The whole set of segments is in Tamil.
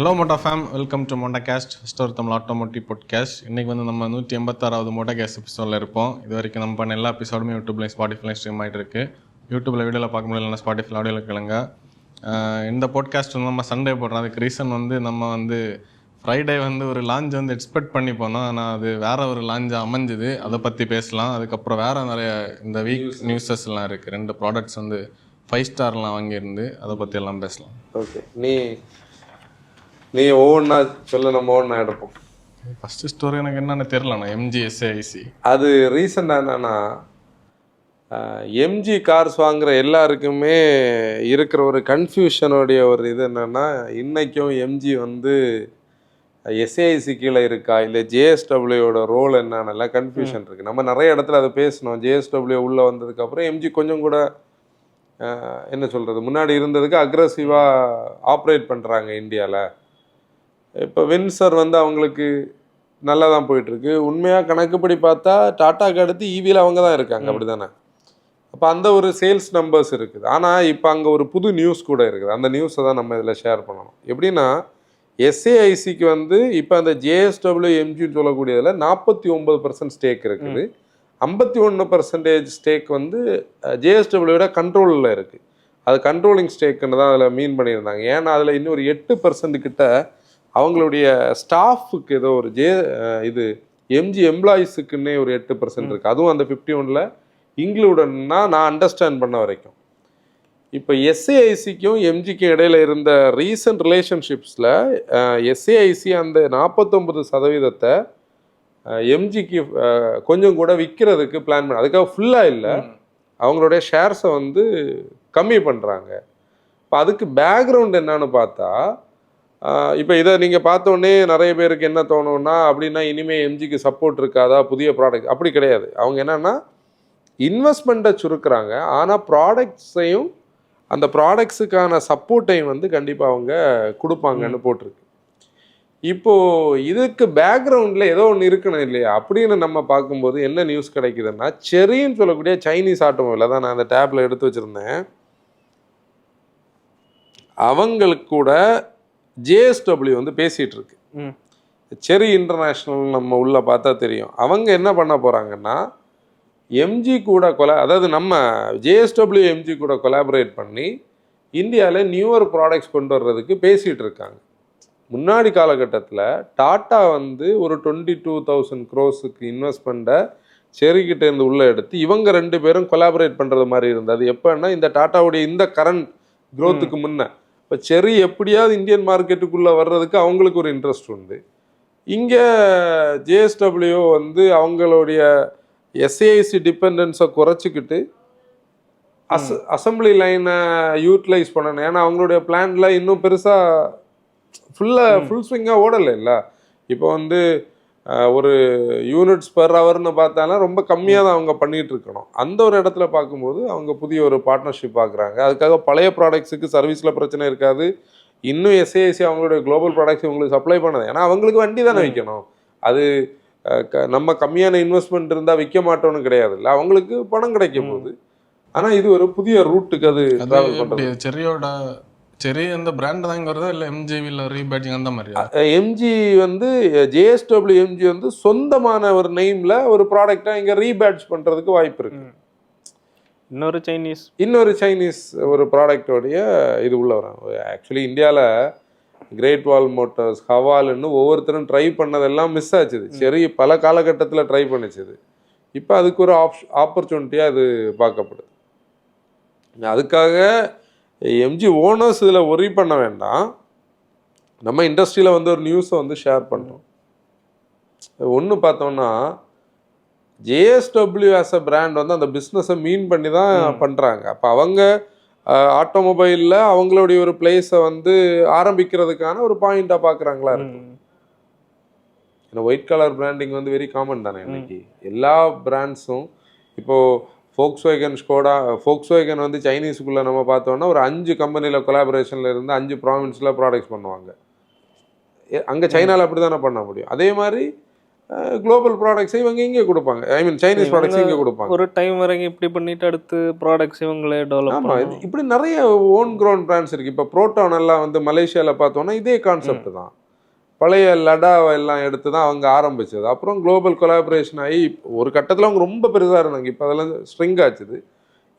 Hello motor fam, welcome to motor cast, store Tamil automotive podcast. இன்றைக்கி வந்து நம்ம 186வது மோட்டா கேஸ்ட் எபிசோடில் இருப்போம். இது வரைக்கும் நம்ம பண்ண எல்லா எபிசோடுமே யூடியூப்லையும் ஸ்பாட்டிஃபைலையும் ஸ்ட்ரீம் ஆகிட்டு இருக்குது. யூடியூப்பில் வீடியோவில் பார்க்க முடியலன்னா ஸ்பாட்டிஃபை ஆடியோவில் கேளுங்க. இந்த பாட்காஸ்ட் வந்து நம்ம சண்டே போடுறோம். அதுக்கு ரீசன் வந்து நம்ம வந்து ஃப்ரைடே வந்து ஒரு லான்ச் வந்து எக்ஸ்பெக்ட் பண்ணி போனோம். ஆனால் அது வேறு ஒரு லான்ச்சாக அமைஞ்சுது. அதை பற்றி பேசலாம். அதுக்கப்புறம் வேறு நிறைய இந்த வீக் நியூஸஸ்லாம் இருக்குது. 2 ப்ராடக்ட்ஸ் வந்து 5 ஸ்டார்லாம் வாங்கியிருந்து அதை பற்றி எல்லாம் பேசலாம். ஓகே, நீ ஒவ்வொன்றா சொல்ல, நம்ம ஒவ்வொன்றா எடுப்போம். ஃபஸ்ட்டு ஸ்டோரி எனக்கு என்னென்னு தெரிலண்ணா. எம்ஜி எஸ்ஏஐசி அது ரீசெண்டாக என்னன்னா, எம்ஜி கார்ஸ் வாங்குகிற எல்லாருக்குமே இருக்கிற ஒரு கன்ஃபியூஷனுடைய ஒரு இது என்னென்னா, இன்றைக்கும் எம்ஜி வந்து எஸ்ஏஐசி கீழே இருக்கா இல்லை ஜேஎஸ்டபிள்யூட ரோல் என்னன்னெல்லாம் கன்ஃபியூஷன் இருக்குது. நம்ம நிறைய இடத்துல அதை பேசணும். ஜேஎஸ்டபிள்யூ உள்ளே வந்ததுக்கப்புறம் எம்ஜி கொஞ்சம் கூட என்ன சொல்கிறது, முன்னாடி இருந்ததுக்கு அக்ரெசிவாக ஆப்ரேட் பண்ணுறாங்க இந்தியாவில். இப்போ வின்சர் வந்து அவங்களுக்கு நல்லா தான் போயிட்டுருக்கு. உண்மையாக கணக்குப்படி பார்த்தா டாட்டாக்கு அடுத்து ஈவியில் அவங்க தான் இருக்காங்க, அப்படி தானே? அப்போ அந்த ஒரு சேல்ஸ் நம்பர்ஸ் இருக்குது. ஆனால் இப்போ அங்கே ஒரு புது நியூஸ் கூட இருக்குது. அந்த நியூஸை தான் நம்ம இதில் ஷேர் பண்ணணும். எப்படின்னா, எஸ்ஏஐசிக்கு வந்து இப்போ அந்த ஜேஎஸ்டபிள்யூ எம்ஜின்னு சொல்லக்கூடியதில் 49% ஸ்டேக் இருக்குது. 51% ஸ்டேக் வந்து ஜேஎஸ்டபிள்யூட கண்ட்ரோலில் இருக்குது. அது கண்ட்ரோலிங் ஸ்டேக்குன்னு தான் அதில் மீன் பண்ணியிருந்தாங்க. ஏன்னா அதில் இன்னும் ஒரு 8% கிட்ட அவங்களுடைய ஸ்டாஃபுக்கு ஏதோ ஒரு இது எம்ஜி எம்ப்ளாயீஸுக்குன்னே ஒரு 8% இருக்குது. அதுவும் அந்த 51ல் இன்க்ளூடன்னா நான் அண்டர்ஸ்டாண்ட் பண்ண வரைக்கும். இப்போ எஸ்ஏஐசிக்கும் எம்ஜிக்கும் இடையில இருந்த ரீசன்ட் ரிலேஷன்ஷிப்ஸில் எஸ்ஏஐசி அந்த 49% எம்ஜிக்கு கொஞ்சம் கூட விற்கிறதுக்கு பிளான் பண்ண, அதுக்காக ஃபுல்லாக இல்லை, அவங்களுடைய ஷேர்ஸை வந்து கம்மி பண்ணுறாங்க. இப்போ அதுக்கு பேக்ரவுண்ட் என்னன்னு பார்த்தா, இப்போ இதை நீங்கள் பார்த்தோன்னே நிறைய பேருக்கு என்ன தோணுன்னா, அப்படின்னா இனிமேல் எம்ஜிக்கு சப்போர்ட் இருக்காதா புதிய ப்ராடக்ட்? அப்படி கிடையாது. அவங்க என்னென்னா இன்வெஸ்ட்மெண்ட்டை சுருக்குறாங்க, ஆனால் ப்ராடக்ட்ஸையும் அந்த ப்ராடக்ட்ஸுக்கான சப்போர்ட்டையும் வந்து கண்டிப்பாக அவங்க கொடுப்பாங்கன்னு போட்டிருக்கு. இப்போது இதுக்கு பேக்ரவுண்டில் ஏதோ ஒன்று இருக்கணும் இல்லையா அப்படின்னு நம்ம பார்க்கும்போது என்ன நியூஸ் கிடைக்குதுன்னா, செரின்னு சொல்லக்கூடிய சைனீஸ் ஆட்டோமொபைலில் தான் நான் அந்த டேப்பில் எடுத்து வச்சுருந்தேன். அவங்களுக்கு கூட ஜேஎஸ்டபிள்யூ வந்து பேசிகிட்டு இருக்கு. செரி இன்டர்நேஷ்னல் நம்ம உள்ளே பார்த்தா தெரியும். அவங்க என்ன பண்ண போகிறாங்கன்னா, எம்ஜி கூட அதாவது நம்ம ஜேஎஸ்டபிள்யூ எம்ஜி கூட கொலாபரேட் பண்ணி இந்தியாவில் நியூவர் ப்ராடக்ட்ஸ் கொண்டு வர்றதுக்கு பேசிகிட்டு இருக்காங்க. முன்னாடி காலகட்டத்தில் டாட்டா வந்து ஒரு 22,000 crores இன்வெஸ்ட்மெண்ட்டை செரிக்கிட்டேருந்து உள்ளே எடுத்து இவங்க 2 பேரும் கொலாபரேட் பண்ணுறது மாதிரி இருந்தது. எப்போன்னா இந்த டாட்டாவுடைய இந்த கரண்ட் க்ரோத்துக்கு முன்னே. இப்போ செரி எப்படியாவது இந்தியன் மார்க்கெட்டுக்குள்ளே வர்றதுக்கு அவங்களுக்கு ஒரு இன்ட்ரெஸ்ட் உண்டு. இங்கே ஜேஎஸ்டபிள்யூ வந்து அவங்களுடைய எஸ்ஏஐசி டிபெண்டன்ஸை குறைச்சிக்கிட்டு அசம்பிளி லைனை யூட்டிலைஸ் பண்ணணும். ஏன்னா அவங்களுடைய பிளானில் இன்னும் பெருசாக ஃபுல் ஸ்விங்காக ஓடலை இல்லை. இப்போ வந்து ஒரு யூனிட்ஸ் பெர் ஹவர்னு பார்த்தாலும் ரொம்ப கம்மியாக தான் அவங்க பண்ணிகிட்டு இருக்கணும். அந்த ஒரு இடத்துல பார்க்கும்போது அவங்க புதிய ஒரு பார்ட்னர்ஷிப் பார்க்குறாங்க. அதுக்காக பழைய ப்ராடக்ட்ஸுக்கு சர்வீஸில் பிரச்சனை இருக்காது. இன்னும் எஸ்ஏஐசி அவங்களுடைய குளோபல் ப்ராடக்ட்ஸ் உங்களுக்கு சப்ளை பண்ணது. ஏன்னா அவங்களுக்கு வண்டி தானே விற்கணும். அது நம்ம கம்மியான இன்வெஸ்ட்மெண்ட் இருந்தால் விற்க மாட்டோன்னு கிடையாது இல்லை, அவங்களுக்கு பணம் கிடைக்கும் போது. ஆனால் இது ஒரு புதிய ரூட்டுக்கு அது ட்ராவல் பண்ணுறது. செரி அந்த பிராண்ட் தான் இங்கே வருதா இல்லை எம்ஜிவில் ரீபேட்சிங் அந்த மாதிரி? எம்ஜி வந்து ஜேஎஸ்டபிள்யூ எம்ஜி வந்து சொந்தமான ஒரு நெய்மில் ஒரு ப்ராடக்டாக இங்கே ரீபேட்ச் பண்ணுறதுக்கு வாய்ப்பு இருக்கு. இன்னொரு சைனீஸ் ஒரு ப்ராடக்டோடைய இது உள்ள வராங்க. ஆக்சுவலி இந்தியாவில் கிரேட் வால் மோட்டார்ஸ், ஹவால்னு ஒவ்வொருத்தரும் ட்ரை பண்ணதெல்லாம் மிஸ் ஆச்சுது. சரி, பல காலகட்டத்தில் ட்ரை பண்ணிச்சுது. இப்போ அதுக்கு ஒரு ஆப்பர்ச்சுனிட்டியாக அது பார்க்கப்படுது. அதுக்காக எம்ஜி ஓனர்ஸ் இதில் ஒரி பண்ண வேண்டாம். நம்ம இண்டஸ்ட்ரியில் வந்து ஒரு நியூஸை வந்து ஷேர் பண்ணுறோம். ஒன்று பார்த்தோம்னா, ஜேஎஸ்டபிள்யூ ஆஸ் அ பிராண்ட் வந்து அந்த பிஸ்னஸை மீன் பண்ணி தான் பண்ணுறாங்க. அப்போ அவங்க ஆட்டோமொபைலில் அவங்களுடைய ஒரு பிளேஸை வந்து ஆரம்பிக்கிறதுக்கான ஒரு பாயிண்டாக பார்க்குறாங்களா இருக்கும். ஏன்னா ஒயிட் கலர் பிராண்டிங் வந்து வெரி காமன் தானே இன்னைக்கு. எல்லா பிராண்ட்ஸும் இப்போது ஃபோக்ஸ்வேகன் வந்து சைனீஸுக்குள்ளே நம்ம பார்த்தோன்னா ஒரு 5 கம்பெனியில் கொலாபரேஷனில் இருந்து 5 ப்ராவின்ஸில் ப்ராடக்ட்ஸ் பண்ணுவாங்க. அங்கே சைனாவில் அப்படி தானே பண்ண முடியும். அதே மாதிரி குளோபல் ப்ராடக்ட்ஸை இவங்க இங்கே கொடுப்பாங்க. ஐ மீன் சைனீஸ் ப்ராடக்ட்ஸ் இங்கே கொடுப்பாங்க. ஒரு டைம் வரைக்கும் இப்படி பண்ணிட்டு அடுத்து ப்ராடக்ட்ஸ் இவங்களே டெவலப் ஆமாம், இப்படி நிறைய ஓன் க்ரோன் பிராண்ட்ஸ் இருக்குது. இப்போ ப்ரோட்டான் எல்லாம் வந்து மலேசியாவில் பார்த்தோன்னா இதே கான்செப்ட் தான். பழைய லடாவை எல்லாம் எடுத்து தான் அவங்க ஆரம்பிச்சது. அப்புறம் குளோபல் கொலாபரேஷன் ஆகி ஒரு கட்டத்தில் அவங்க ரொம்ப பெருசாக இருந்தாங்க. இப்போ அதெல்லாம் ஸ்ட்ரிங் ஆச்சுது.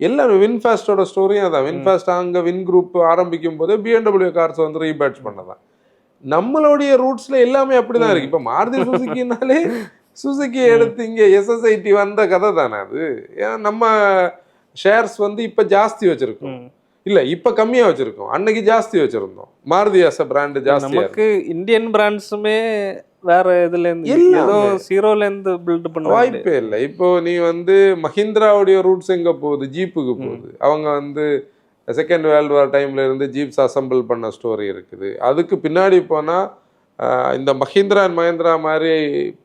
எல்லாரும் வின்ஃபாஸ்டோட ஸ்டோரியும் அதான். வின்ஃபாஸ்ட் அங்கே வின் குரூப் ஆரம்பிக்கும் போது BMW கார்ஸ் வந்து ரீபேட்ச் பண்ணதான். நம்மளுடைய ரூட்ஸ்ல எல்லாமே அப்படிதான் இருக்கு. இப்போ மாருதி சுசுக்கினாலே சுசுக்கி எடுத்து இங்கே SSIT வந்த கதை தானே அது. ஏன்னா நம்ம ஷேர்ஸ் வந்து இப்போ ஜாஸ்தி வச்சிருக்கோம், இல்ல இப்ப கம்மியா வச்சிருக்கோம். அன்னைக்கு ஜாஸ்தி வச்சிருந்தோம். மாருதி as a பிராண்ட் ஜாஸ்தி. நமக்கு இந்தியன் பிராண்ட்ஸுமே வேற இதுல இருந்து ஏதோ ஜீரோல இருந்து பில்ட் பண்ண வாய்ப்பே இல்லை. இப்போ நீ வந்து மஹிந்திராவுடைய ரூட்ஸ் எங்க போகுது? ஜீப்புக்கு போகுது. அவங்க வந்து செகண்ட் வேர்ல்டு வார் டைம்ல இருந்து ஜீப்ஸ் அசம்பிள் பண்ண ஸ்டோரி இருக்குது. அதுக்கு பின்னாடி போனா இந்த மஹிந்திரா அண்ட் மஹிந்திரா மாதிரி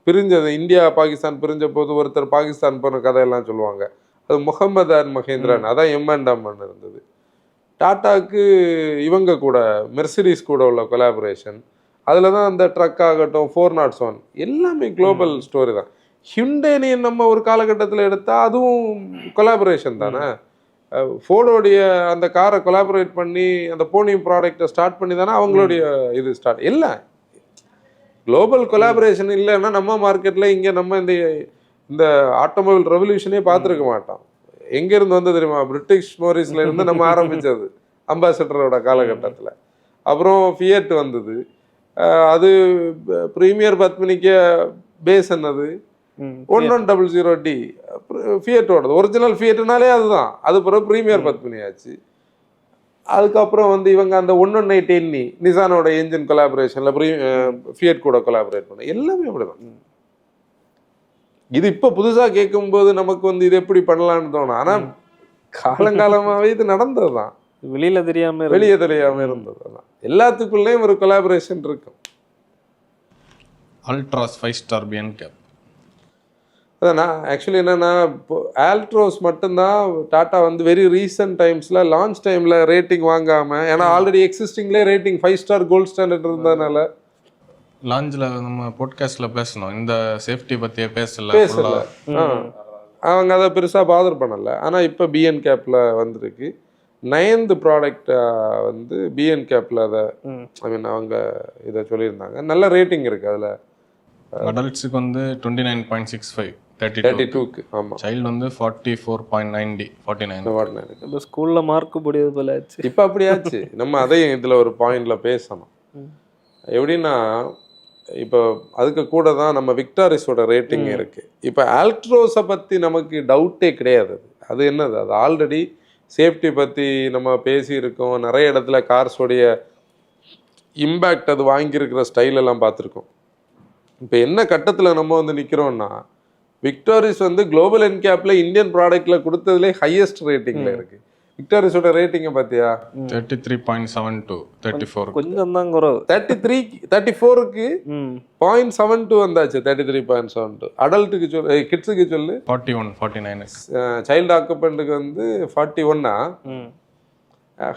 பிரிஞ்சது, இந்தியா பாகிஸ்தான் பிரிஞ்ச போது ஒருத்தர் பாகிஸ்தான் போன கதையெல்லாம் சொல்லுவாங்க. அது முகமது அண்ட் மஹிந்திரான், அதான் M&M இருந்தது. டாட்டாக்கு இவங்க கூட மெர்சிடிஸ் கூட உள்ள கொலாபரேஷன், அதில் தான் அந்த ட்ரக் ஆகட்டும் 401 எல்லாமே குளோபல் ஸ்டோரி தான். ஹிண்டேனி நம்ம ஒரு காலகட்டத்தில் எடுத்தால் அதுவும் கொலாபரேஷன் தானே. ஃபோர்டோடைய அந்த காரை கொலாபரேட் பண்ணி அந்த போனி ப்ராடக்டை ஸ்டார்ட் பண்ணி தானே அவங்களுடைய இது ஸ்டார்ட். இல்லை, குளோபல் கொலாபரேஷன் இல்லைன்னா நம்ம மார்க்கெட்டில் இங்கே நம்ம இந்த ஆட்டோமொபைல் ரெவல்யூஷனே பார்த்துருக்க மாட்டோம். எங்கேருந்து வந்து தெரியுமா? பிரிட்டிஷ் மோரிஸ்ல இருந்து நம்ம ஆரம்பித்தது அம்பாசடரோட காலகட்டத்தில். அப்புறம் ஃபியட் வந்தது. அது ப்ரீமியர் பத்மினிக்கு பேஸ் என்னது 1100D ஃபியட்டோடது. ஒரிஜினல் ஃபியட்னாலே அதுதான். அது பிறகு ப்ரீமியர் பத்மினி ஆச்சு. அதுக்கப்புறம் வந்து இவங்க அந்த 1180 நிசானோட என்ஜின் கொலாபரேஷனில் ஃபியட் கூட கொலாபரேட் பண்ண எல்லாமே அப்படிதான். இது இப்போ புதுசாக கேட்கும்போது நமக்கு வந்து இது எப்படி பண்ணலான்னு தோணும். ஆனால் காலங்காலமாகவே இது நடந்தது தான். வெளியே தெரியாமல் இருந்தது தான். எல்லாத்துக்குள்ளேயும் ஒரு கொலாபரேஷன் இருக்கும். Altroz 5-star BN cap. அதான் நான் ஆக்சுவலி என்னன்னா, இப்போ ஆல்ட்ரோஸ் மட்டும்தான் டாட்டா வந்து வெரி ரீசன்ட் டைம்ஸில் லான்ச் டைமில் ரேட்டிங் வாங்காமல், ஏன்னா ஆல்ரெடி எக்ஸிஸ்டிங்லேயே ரேட்டிங் 5-star கோல்ட் ஸ்டாண்டர்ட் இருந்ததுனால லான்ச்சில் நம்ம பாட்காஸ்ட்டில் பேசணும், இந்த சேஃப்டி பற்றியே பேசல. அவங்க அதை பெருசாக பாதர் பண்ணலை. ஆனால் இப்போ பிஎன் கேப்பில் வந்திருக்கு. 9th ப்ராடக்ட் வந்து பிஎன் கேப்பில் அதை ஐ மீன் அவங்க இதை சொல்லியிருந்தாங்க. நல்ல ரேட்டிங் இருக்குது அதில். அடல்ட்ஸுக்கு வந்து 29.65 32க்கு. ஆமாம். சைல்டு வந்து 44.90 49. இப்போ ஸ்கூலில் மார்க் முடியாது போல ஆச்சு. இப்போ அப்படியாச்சு. நம்ம அதையும் இதில் ஒரு பாயிண்டில் பேசணும். எப்படின்னா, இப்போ அதுக்கு கூட தான் நம்ம விக்டாரிஸோட ரேட்டிங் இருக்குது. இப்போ ஆல்ட்ரோஸை பற்றி நமக்கு டவுட்டே கிடையாது. அது என்னது, அது ஆல்ரெடி சேஃப்டி பற்றி நம்ம பேசியிருக்கோம். நிறைய இடத்துல கார்ஸோடைய இம்பேக்ட் அது வாங்கியிருக்கிற ஸ்டைலெல்லாம் பார்த்துருக்கோம். இப்போ என்ன கட்டத்தில் நம்ம வந்து நிற்கிறோம்னா, விக்டாரிஸ் வந்து குளோபல் என்கேப்பில் இந்தியன் ப்ராடக்டில் கொடுத்ததுலே ஹையஸ்ட் ரேட்டிங்கில் இருக்குது. விக்டாரிஸோட ரேட்டிங்கை பார்த்தியா? 33.72 34 கொஞ்சம் தான் குறவு. 34க்கு 0.72 வந்தாச்சு. 33.72 அடல்ட்டுக்கு சொல்லு, கிட்ஸுக்கு சொல்லு 41 49. சைல்டு ஆக்குபெண்ட்டுக்கு வந்து 41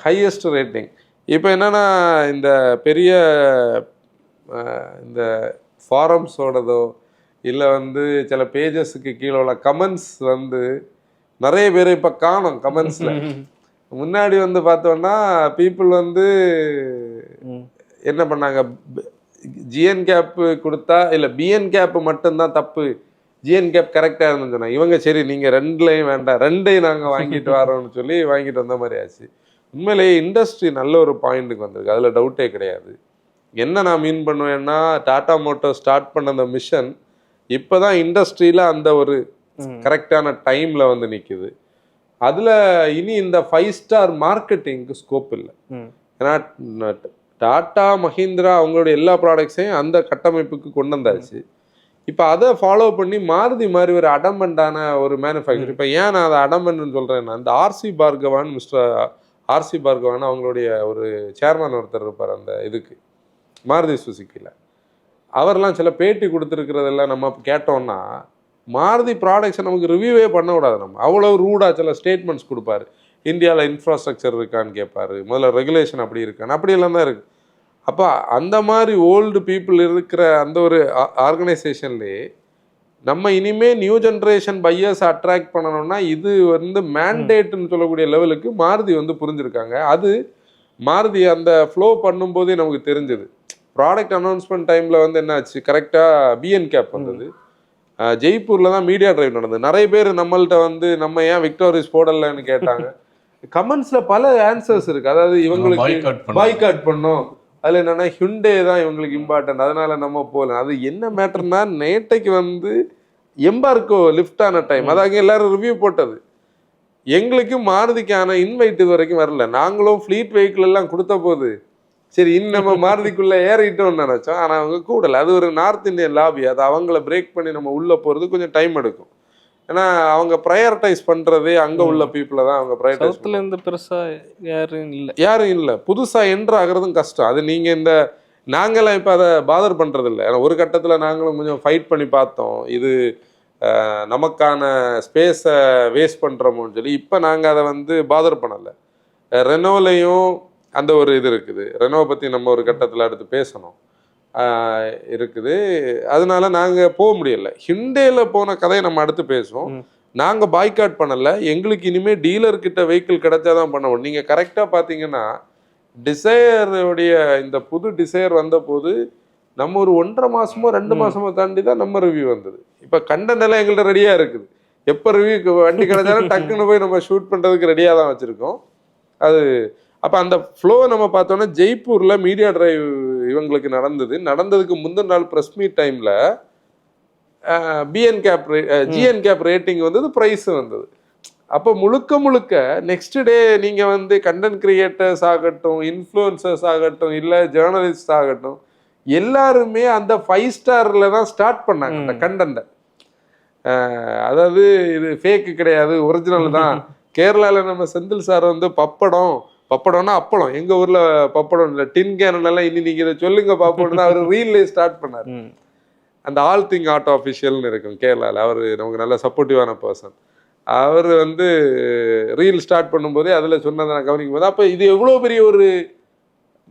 ஹையஸ்ட் ரேட்டிங். இப்போ என்னன்னா, இந்த பெரிய இந்த ஃபாரம்ஸோடதோ இல்லை வந்து சில பேஜஸுக்கு கீழே உள்ள கமெண்ட்ஸ் வந்து நிறைய பேர் இப்போ காணும் கமெண்ட்ஸில். முன்னாடி வந்து பார்த்தோன்னா பீப்புள் வந்து என்ன பண்ணாங்க, ஜிஎன் கேப்பு கொடுத்தா இல்லை பிஎன் கேப்பு மட்டும்தான் தப்பு, ஜிஎன் கேப் கரெக்டாக இருந்துன்னு சொன்னாங்க. இவங்க சரி நீங்கள் ரெண்டுலையும் வேண்டாம், ரெண்டையும் நாங்கள் வாங்கிட்டு வரோம்னு சொல்லி வாங்கிட்டு வந்த மாதிரி ஆச்சு. உண்மையிலேயே இண்டஸ்ட்ரி நல்ல ஒரு பாயிண்ட்டுக்கு வந்திருக்கு, அதில் டவுட்டே கிடையாது. என்ன நான் மீன் பண்ணுவேன்னா, டாடா மோட்டார் ஸ்டார்ட் பண்ண அந்த மிஷன் இப்போ தான் இண்டஸ்ட்ரியில் அந்த ஒரு கரெக்டான டைமில் வந்து நிற்குது. அதில் இனி இந்த 5-star மார்க்கெட்டிங்க்கு ஸ்கோப் இல்லை. ஏன்னா டாடா மஹிந்திரா அவங்களுடைய எல்லா ப்ராடக்ட்ஸையும் அந்த கட்டமைப்புக்கு கொண்டு வந்தாச்சு. இப்போ அதை ஃபாலோ பண்ணி மாருதி மாதிரி ஒரு அடமெண்டான ஒரு மேனுஃபேக்சர். இப்போ ஏன் நான் அதை அடமெண்ட்னு சொல்கிறேன்னா, இந்த ஆர்சி பார்கவான், மிஸ்டர் ஆர்சி பார்கவான் அவங்களுடைய ஒரு சேர்மன் ஒருத்தர் இருப்பார் அந்த இதுக்கு மாருதி சுசுக்கியில். அவரெல்லாம் சில பேட்டி கொடுத்துருக்கிறதெல்லாம் நம்ம கேட்டோம்னா, மாருதி ப்ராடக்ட்ஸை நமக்கு ரிவ்யூவே பண்ண விடாது. நம்ம அவ்வளோ ரூடாக சில ஸ்டேட்மெண்ட்ஸ் கொடுப்பாரு. இந்தியாவில் இன்ஃப்ராஸ்ட்ரக்சர் இருக்கான்னு கேட்பாரு, முதல்ல ரெகுலேஷன் அப்படி இருக்கான்னு, அப்படியெல்லாம் தான் இருக்குது. அப்போ அந்த மாதிரி ஓல்டு பீப்புள் இருக்கிற அந்த ஒரு ஆர்கனைசேஷன்லேயே நம்ம இனிமே நியூ ஜென்ரேஷன் பையர்ஸ் அட்ராக்ட் பண்ணணும்னா இது வந்து மேண்டேட்னு சொல்லக்கூடிய லெவலுக்கு மாருதி வந்து புரிஞ்சிருக்காங்க. அது மாருதி அந்த ஃப்ளோ பண்ணும்போதே நமக்கு தெரிஞ்சது. ப்ராடக்ட் அனௌன்ஸ்மெண்ட் டைமில் வந்து என்னாச்சு, கரெக்டாக பிஎன் கேப் வந்தது. ஜெய்ப்பூரில் தான் மீடியா ட்ரைவ் நடந்தது. நிறைய பேர் நம்மள்ட்ட வந்து நம்ம ஏன் விக்டோரிஸ் போடலைன்னு கேட்டாங்க. கமெண்ட்ஸில் பல ஆன்சர்ஸ் இருக்குது. அதாவது இவங்களுக்கு பாய்காட் பண்ணோம், அதில் என்னென்னா ஹுண்டே தான் இவங்களுக்கு இம்பார்ட்டன்ட், அதனால நம்ம போகல. அது என்ன மேட்டர்னா, நேற்றைக்கு வந்து எம்பார்க்கோ லிஃப்ட் ஆன டைம், அதாவது எல்லாரும் ரிவ்யூ போட்டது. எங்களுக்கு மாருதிக்கான இன்வைட் இது வரைக்கும் வரல. நாங்களும் ஃப்ளீட் வெஹிக்கிள் எல்லாம் கொடுத்த போது சரி நம்ம மாருதிக்குள்ளே ஏறிட்டோம்னு நினச்சோம். ஆனால் அவங்க கூடலை. அது ஒரு நார்த் இந்தியன் லாபி, அது அவங்கள பிரேக் பண்ணி நம்ம உள்ளே போகிறது கொஞ்சம் டைம் எடுக்கும். ஏன்னா அவங்க ப்ரையாரிட்டைஸ் பண்ணுறதே அங்கே உள்ள பீப்புளை தான் அவங்க ப்ரையாரிட்டைஸ். பெருசாக யாரும் இல்லை. புதுசாக என்ட்ரு ஆகிறதும் கஷ்டம். அது நீங்கள் இந்த நாங்களாம் இப்போ அதை பாதர் பண்ணுறதில்ல. ஏன்னா ஒரு கட்டத்தில் நாங்களும் கொஞ்சம் ஃபைட் பண்ணி பார்த்தோம், இது நமக்கான ஸ்பேஸை வேஸ்ட் பண்ணுறோமோன்னு சொல்லி. இப்போ நாங்கள் அதை வந்து பாதர் பண்ணலை. ரெனோலையும் அந்த ஒரு இது இருக்குது. ரெனோவை பற்றி நம்ம ஒரு கட்டத்தில் அடுத்து பேசணும் இருக்குது. அதனால நாங்கள் போக முடியலை. ஹிண்டேல போன கதையை நம்ம அடுத்து பேசுவோம். நாங்கள் பாய்காட் பண்ணலை. எங்களுக்கு இனிமேல் டீலர்கிட்ட வெஹிக்கிள் கிடைச்சாதான் பண்ண முடியும். நீங்கள் கரெக்டாக பார்த்தீங்கன்னா டிசையருடைய இந்த புது டிசையர் வந்தபோது நம்ம ஒரு 1.5 மாதமோ 2 மாதமோ தாண்டி தான் நம்ம ரிவ்யூ வந்தது. இப்போ கண்டென்ட் எல்லாம் எங்கள்கிட்ட ரெடியாக இருக்குது. எப்போ ரிவ்யூக்கு வண்டி கிடைச்சாலும் டக்குன்னு போய் நம்ம ஷூட் பண்ணுறதுக்கு ரெடியாக தான் வச்சுருக்கோம். அது அப்போ அந்த ஃப்ளோ நம்ம பார்த்தோன்னா ஜெய்ப்பூரில் மீடியா ட்ரைவ் இவங்களுக்கு நடந்ததுக்கு முந்தின நாள் ப்ரெஸ் மீட் டைமில் ஜிஎன் கேப் ரேட்டிங் வந்தது, ப்ரைஸும் வந்தது. அப்போ முழுக்க நெக்ஸ்ட் டே நீங்கள் வந்து கண்டென்ட் கிரியேட்டர்ஸ் ஆகட்டும், இன்ஃப்ளூயன்சர்ஸ் ஆகட்டும், இல்லை ஜேர்னலிஸ்ட் ஆகட்டும், எல்லாருமே அந்த 5 ஸ்டாரில் தான் ஸ்டார்ட் பண்ணாங்க அந்த கண்டென்ட்டை. அதாவது இது ஃபேக்கு கிடையாது, ஒரிஜினல் தான். கேரளாவில் நம்ம செந்தில் சார் வந்து பப்படம்னா அப்பளம், எங்கள் ஊரில் பப்படம் இல்லை, டின் கேனெல்லாம் இனி நீங்கள் இதை சொல்லுங்க பாப்போம்னு தான் அவர் ரீல்லே ஸ்டார்ட் பண்ணார். அந்த ஆல் திங் ஆர்ட் ஆஃபிஷியல்னு இருக்கும் கேரளாவில். அவர் நமக்கு நல்ல சப்போர்ட்டிவான பர்சன். அவர் வந்து ரீல் ஸ்டார்ட் பண்ணும்போதே அதில் சொன்னதை நான் கவனிக்கும் போது, அப்போ இது எவ்வளோ பெரிய ஒரு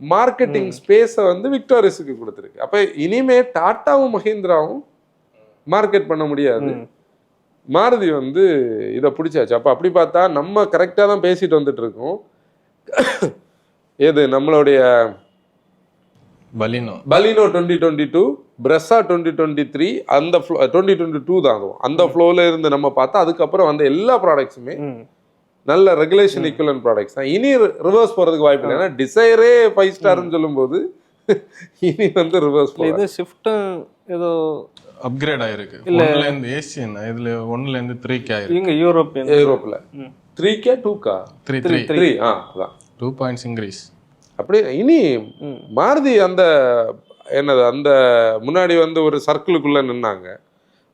மார்க்கெட்டிங் ஸ்பேஸை வந்து விக்டோரிஸுக்கு கொடுத்துருக்கு. அப்போ இனிமே டாட்டாவும் மஹிந்திராவும் மார்க்கெட் பண்ண முடியாது. மாருதி வந்து இதை பிடிச்சாச்சு. அப்போ அப்படி பார்த்தா நம்ம கரெக்டாக தான் பேசிட்டு வந்துட்டு இருக்கோம். ஏது நம்மளுடைய பலினோ 2022, பிரெஸ்ஸா 2023, அந்த 2022 தான். அதுவும் அந்த ஃப்ளோவில் இருந்து நம்ம பார்த்தா அதுக்கப்புறம் வந்த எல்லா ப்ராடக்ட்ஸுமே நல்ல ரெகுலேஷன் ஈக்குவலன்ட் ப்ராடக்ட்ஸ் தான். இனி ரிவர்ஸ் போகிறதுக்கு வாய்ப்பு இல்லை. ஏன்னா டிசைரே 5 ஸ்டார்னு சொல்லும்போது இனி வந்து ரிவர்ஸ் இது ஷிஃப்ட்டும் ஏதோ அப்கிரேட் ஆயிருக்கு. 1லேருந்து ஏசியன், இதுல 1லேருந்து 3K ஆயிருக்கு. இங்க யூரோப்ல 3K 2K 3 அதான் 2 இன்க்ரீஸ். அப்படியே இனி மாருதி அந்த என்னது அந்த முன்னாடி வந்து ஒரு சர்க்கிளுக்குள்ள நின்னாங்க.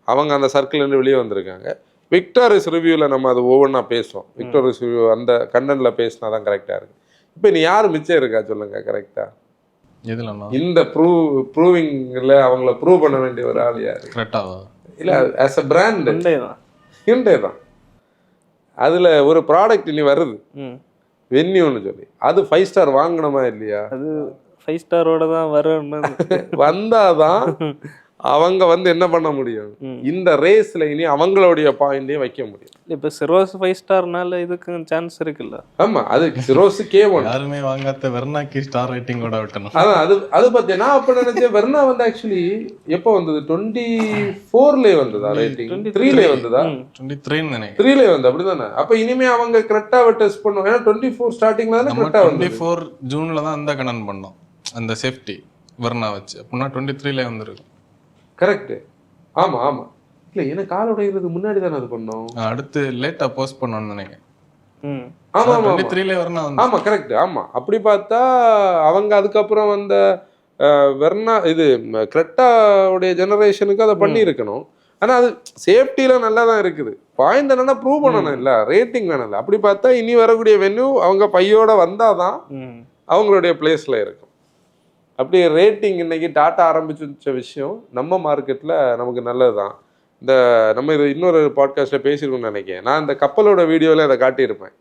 அவங்க அந்த சர்க்கிள் இருந்து வெளியே வந்திருக்காங்க. விக்டோரிஸ் ரிவ்யூவில் நம்ம அது ஒவ்வொன்றா பேசுவோம். விக்டோரிஸ் ரிவ்யூ அந்த கண்டென்ட்ல பேசினா தான் கரெக்டாக இருக்கு. இப்போ நீ யார் மிச்சம் இருக்கா சொல்லுங்க கரெக்டாக? இந்த ப்ரூவிங்ல அவங்கள ப்ரூவ் பண்ண வேண்டிய ஒரு ஆள் யாரு? இல்ல ஆஸ் அ பிராண்ட் ஹிண்டே தான். அதுல ஒரு ப்ராடக்ட் இனி வருது வென்யூன்னு சொல்லி, அது 5 ஸ்டார் வாங்கணுமா இல்லையா? அது 5 ஸ்டாரோட தான் வரணும். வந்தாதான் அவங்க வந்து என்ன பண்ண முடியும், இந்த ரேஸ்ல இனி அவங்களுடைய பாயிண்டையும் வைக்க முடியும். இப்ப சிரோஸ் 5 ஸ்டார்னால இதுக்கு சான்ஸ் இருக்குல்ல. ஆமா, அது சிரோஸ் K1 யாருமே வாங்காத வெர்னாக்கு ஸ்டார் ரேட்டிங்கோட விட்டணும். அதான் அது பத்தி நான் அப்ப நினைச்சேன். வெர்னா வந்து ஆக்சுவலி எப்போ வந்தது? 24ல வந்ததா ரேட்டிங்? 3ல வந்ததா? 23 நினைக்கிறேன். 3ல வந்து அப்படிதானே. அப்ப இனிமே அவங்க கிரெட்டாவை டெஸ்ட் பண்ணுவாங்க. ஏன்னா 24 ஸ்டார்டிங்ல தானே கிரெட்டா வந்து 24 ஜூன்ல தான் அந்த கணன் பண்ணோம் அந்த சேஃப்டி வெர்னா வச்சு. அப்படின்னா 23ல வந்துருக்கு. கரெக்ட். ஆமா ஆமா. இல்ல ஏன்னா கால் உடையிறது முன்னாடி தானே அது பண்ணோம். அடுத்து லேட்டா போஸ்ட் பண்ணோம்னு நினைக்கிறேன். ஆமா ஆமா 23ல வெர்னா வந்து. ஆமா கரெக்ட். ஆமா, அப்படி பார்த்தா அவங்க அதுக்கப்புறம் வந்த வெர்னா இது கிரெட்டாவுடைய ஜெனரேஷனுக்கு அதை பண்ணி இருக்கணும். ஆனா அது சேஃப்டியில நல்லா தான் இருக்குது. பாயிண்ட் என்னன்னா ப்ரூவ் பண்ணணும் இல்ல, ரேட்டிங் வேணும் இல்ல. அப்படி பார்த்தா இனி வரக்கூடிய வென்யூ அவங்க பையோட வந்தாதான் அவங்களுடைய பிளேஸ்ல இருக்கும். அப்படி ரேட்டிங் இன்னைக்கு டாட்டா ஆரம்பிச்ச விஷயம் நம்ம மார்க்கெட்டில் நமக்கு நல்லது தான். இந்த நம்ம இது இன்னொரு பாட்காஸ்ட்டில் பேசியிருக்கோம்னு நினைக்கிறேன். நான் இந்த கப்பலோட வீடியோவில் அதை காட்டியிருப்பேன்.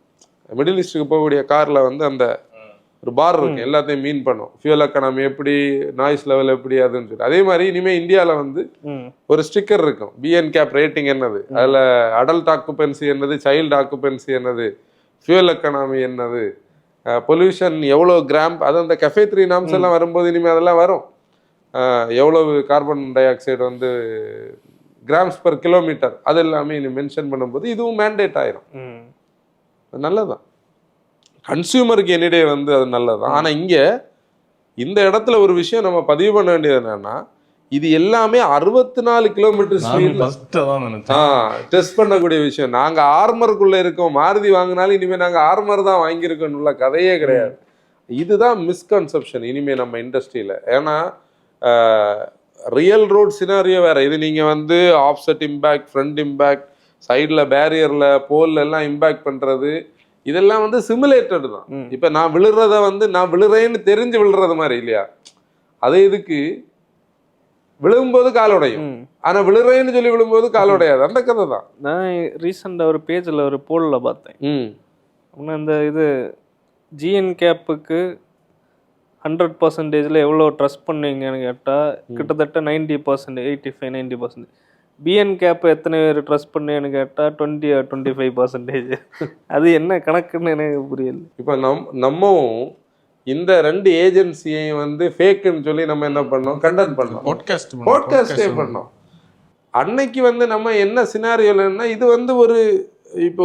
மிடில் ஈஸ்ட்டுக்கு போகக்கூடிய காரில் வந்து அந்த ஒரு பார் இருக்கு, எல்லாத்தையும் மீன் பண்ணும். ஃபியூல் எக்கானமி எப்படி, நாய்ஸ் லெவல் எப்படி, அதுன்னு சொல்லி. அதே மாதிரி இனிமேல் இந்தியாவில் வந்து ஒரு ஸ்டிக்கர் இருக்கும், பிஎன் கேப் ரேட்டிங் என்னது, அதில் அடல்ட் ஆக்குபென்சி என்னது, சைல்டு ஆக்குபென்சி என்னது, ஃபியூல் எக்கானமி என்னது, பொல்யூஷன் எவ்வளோ கிராம், அது அந்த கஃபே 3 நாம்ஸ் எல்லாம் வரும்போது இனிமேல் அதெல்லாம் வரும். எவ்வளவு கார்பன் டை ஆக்சைடு வந்து கிராம்ஸ் பர் கிலோமீட்டர், அது எல்லாமே இனி மென்ஷன் பண்ணும்போது இதுவும் மேண்டேட் ஆயிரும். நல்லதான், கன்சியூமருக்கு எனிடே வந்து அது நல்லதான். ஆனால் இங்கே இந்த இடத்துல ஒரு விஷயம் நம்ம பதிவு பண்ண வேண்டியது என்னன்னா, இது எல்லாமே 64 கிலோமீட்டர் டெஸ்ட் பண்ணக்கூடிய விஷயம். நாங்கள் ஆர்மருக்குள்ள இருக்கோம், மாருதி வாங்கினாலும் இனிமேல் நாங்கள் ஆர்மர் தான் வாங்கியிருக்கோம்ல கதையே கிடையாது. இதுதான் மிஸ்கன்செப்ஷன் இனிமேல் நம்ம இண்டஸ்ட்ரியில். ஏன்னா ரியல் ரோட் சினாரியோ வேற. இது நீங்கள் வந்து ஆஃப்செட் இம்பேக்ட், ஃப்ரண்ட் இம்பேக்ட், சைடில் பேரியரில் போல் எல்லாம் இம்பேக்ட் பண்ணுறது, இதெல்லாம் வந்து சிமுலேட்டட் தான். இப்போ நான் விழுறத வந்து நான் விழுறேன்னு தெரிஞ்சு விழுறது மாதிரி இல்லையா. அதே இதுக்கு விழும்போது காலோடையும், ஆனா விழுறேன்னு சொல்லி விழும்போது காலோடையாது, அந்த கதை தான். நான் ரீசெண்டாக ஒரு பேஜில் ஒரு போலில் பார்த்தேன். அப்படின்னா இந்த இது ஜிஎன் கேப்புக்கு 100% எவ்வளோ ட்ரஸ்ட் பண்ணுவீங்கன்னு கேட்டால் கிட்டத்தட்ட 90%, 85-90%. பிஎன் கேப் எத்தனை பேர் ட்ரஸ்ட் பண்ணுன்னு கேட்டால் 20-25%. அது என்ன கணக்குன்னு எனக்கு புரியல. இப்போ நம்மவும் இந்த 2 ஏஜென்சியையும் வந்து ஃபேக்குன்னு சொல்லி நம்ம என்ன பண்ணோம், கண்டென்ட் பண்ணோம், பாட்காஸ்டே பண்ணோம். அன்னைக்கு வந்து நம்ம என்ன சினாரியோலன்னா, இது வந்து ஒரு இப்போ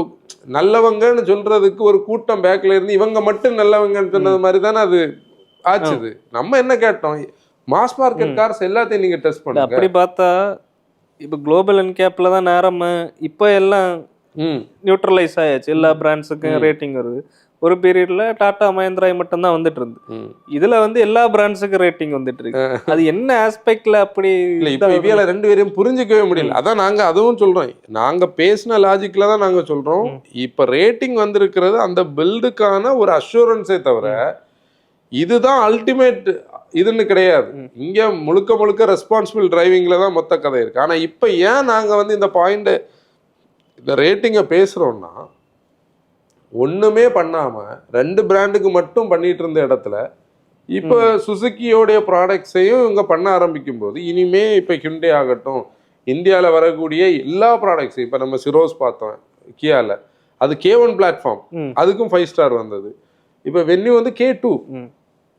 நல்லவங்கன்னு சொல்றதுக்கு ஒரு கூட்டம் பேக்ல இருந்து இவங்க மட்டும் நல்லவங்கன்னு சொன்னது மாதிரி தானே அது ஆச்சுது. நம்ம என்ன கேட்டோம், மாஸ் மார்க்கெட் கார்ஸ் எல்லாத்தையும் நீங்க டெஸ்ட் பண்ணுங்க. அப்படி பார்த்தா இப்போ குளோபல் என்கேப்பில் தான் நேரம் இப்போ எல்லாம் நியூட்ரலைஸ் ஆயாச்சு, எல்லா பிராண்ட்ஸுக்கும் ரேட்டிங் வருது. ஒரு பீரியட்ல டாடா மஹேந்திரா மட்டும்தான் வந்துட்டு இருந்து, இதுல வந்து எல்லா பிராண்ட்ஸுக்கும் ரேட்டிங் வந்துட்டு இருக்கு. அது என்ன ஆஸ்பெக்ட்ல அப்படி இல்லை, இப்போ இவையில 2 பேரையும் புரிஞ்சிக்கவே முடியல. அதான் நாங்க அதுவும் சொல்றோம், நாங்க பேசின லாஜிக்ல தான் நாங்க சொல்றோம். இப்ப ரேட்டிங் வந்திருக்கிறது அந்த பில்டுக்கான ஒரு அஷூரன்ஸே தவிர இதுதான் அல்டிமேட் இதுன்னு கிடையாது. இங்க முழுக்க முழுக்க ரெஸ்பான்சிபிள் டிரைவிங்ல தான் மொத்த கதை இருக்கு. ஆனா இப்ப ஏன் நாங்க வந்து இந்த பாயிண்ட், இந்த ரேட்டிங்கை பேசுறோம்னா, ஒண்ணுமே பண்ணாம 2 பிராண்டுக்கு மட்டும் பண்ணிட்டு இருந்த இடத்துல இப்ப சுசுக்கியோடைய ப்ராடக்ட்ஸையும் இவங்க பண்ண ஆரம்பிக்கும் போது, இனிமே இப்ப ஹிண்டே ஆகட்டும், இந்தியாவில் வரக்கூடிய எல்லா ப்ராடக்ட்ஸையும், இப்ப நம்ம சிரோஸ் பார்த்தோம் கியால, அது K1 பிளாட்ஃபார்ம், அதுக்கும் 5 ஸ்டார் வந்தது. இப்ப வென்யூ வந்து K2